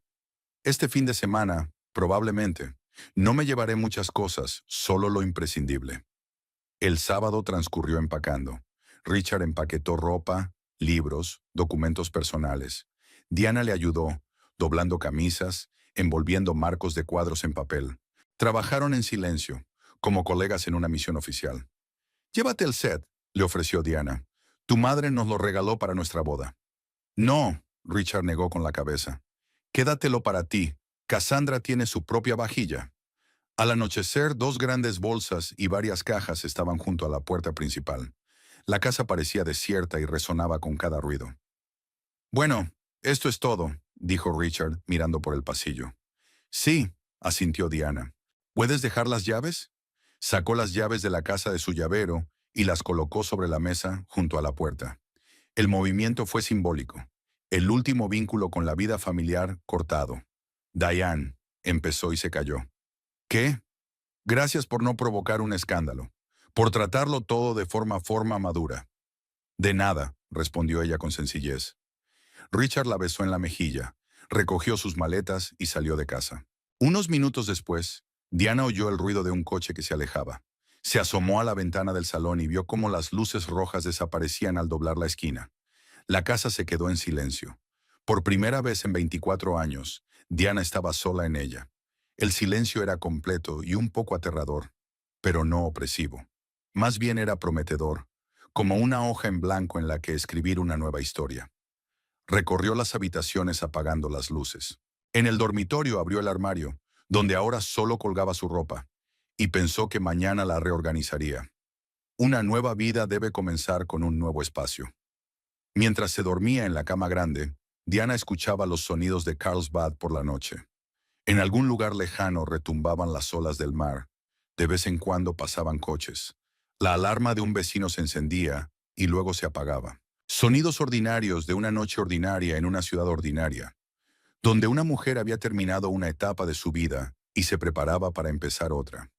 S1: Este fin de semana, probablemente. No me llevaré muchas cosas, solo lo imprescindible. El sábado transcurrió empacando. Richard empaquetó ropa, libros, documentos personales. Diana le ayudó, doblando camisas, envolviendo marcos de cuadros en papel. Trabajaron en silencio, como colegas en una misión oficial. Llévate el set, le ofreció Diana. Tu madre nos lo regaló para nuestra boda. No, Richard negó con la cabeza. Quédatelo para ti. Cassandra tiene su propia vajilla. Al anochecer, 2 grandes bolsas y varias cajas estaban junto a la puerta principal. La casa parecía desierta y resonaba con cada ruido. Bueno, esto es todo, dijo Richard, mirando por el pasillo. Sí, asintió Diana. ¿Puedes dejar las llaves? Sacó las llaves de la casa de su llavero y las colocó sobre la mesa junto a la puerta. El movimiento fue simbólico. El último vínculo con la vida familiar cortado. Diane, empezó y se calló. ¿Qué? Gracias por no provocar un escándalo, por tratarlo todo de forma madura. De nada, respondió ella con sencillez. Richard la besó en la mejilla, recogió sus maletas y salió de casa. Unos minutos después, Diana oyó el ruido de un coche que se alejaba. Se asomó a la ventana del salón y vio cómo las luces rojas desaparecían al doblar la esquina. La casa se quedó en silencio. Por primera vez en 24 años, Diana estaba sola en ella. El silencio era completo y un poco aterrador, pero no opresivo. Más bien era prometedor, como una hoja en blanco en la que escribir una nueva historia. Recorrió las habitaciones apagando las luces. En el dormitorio abrió el armario, donde ahora solo colgaba su ropa, y pensó que mañana la reorganizaría. Una nueva vida debe comenzar con un nuevo espacio. Mientras se dormía en la cama grande, Diana escuchaba los sonidos de Carlsbad por la noche. En algún lugar lejano retumbaban las olas del mar. De vez en cuando pasaban coches. La alarma de un vecino se encendía y luego se apagaba. Sonidos ordinarios de una noche ordinaria en una ciudad ordinaria, donde una mujer había terminado una etapa de su vida y se preparaba para empezar otra.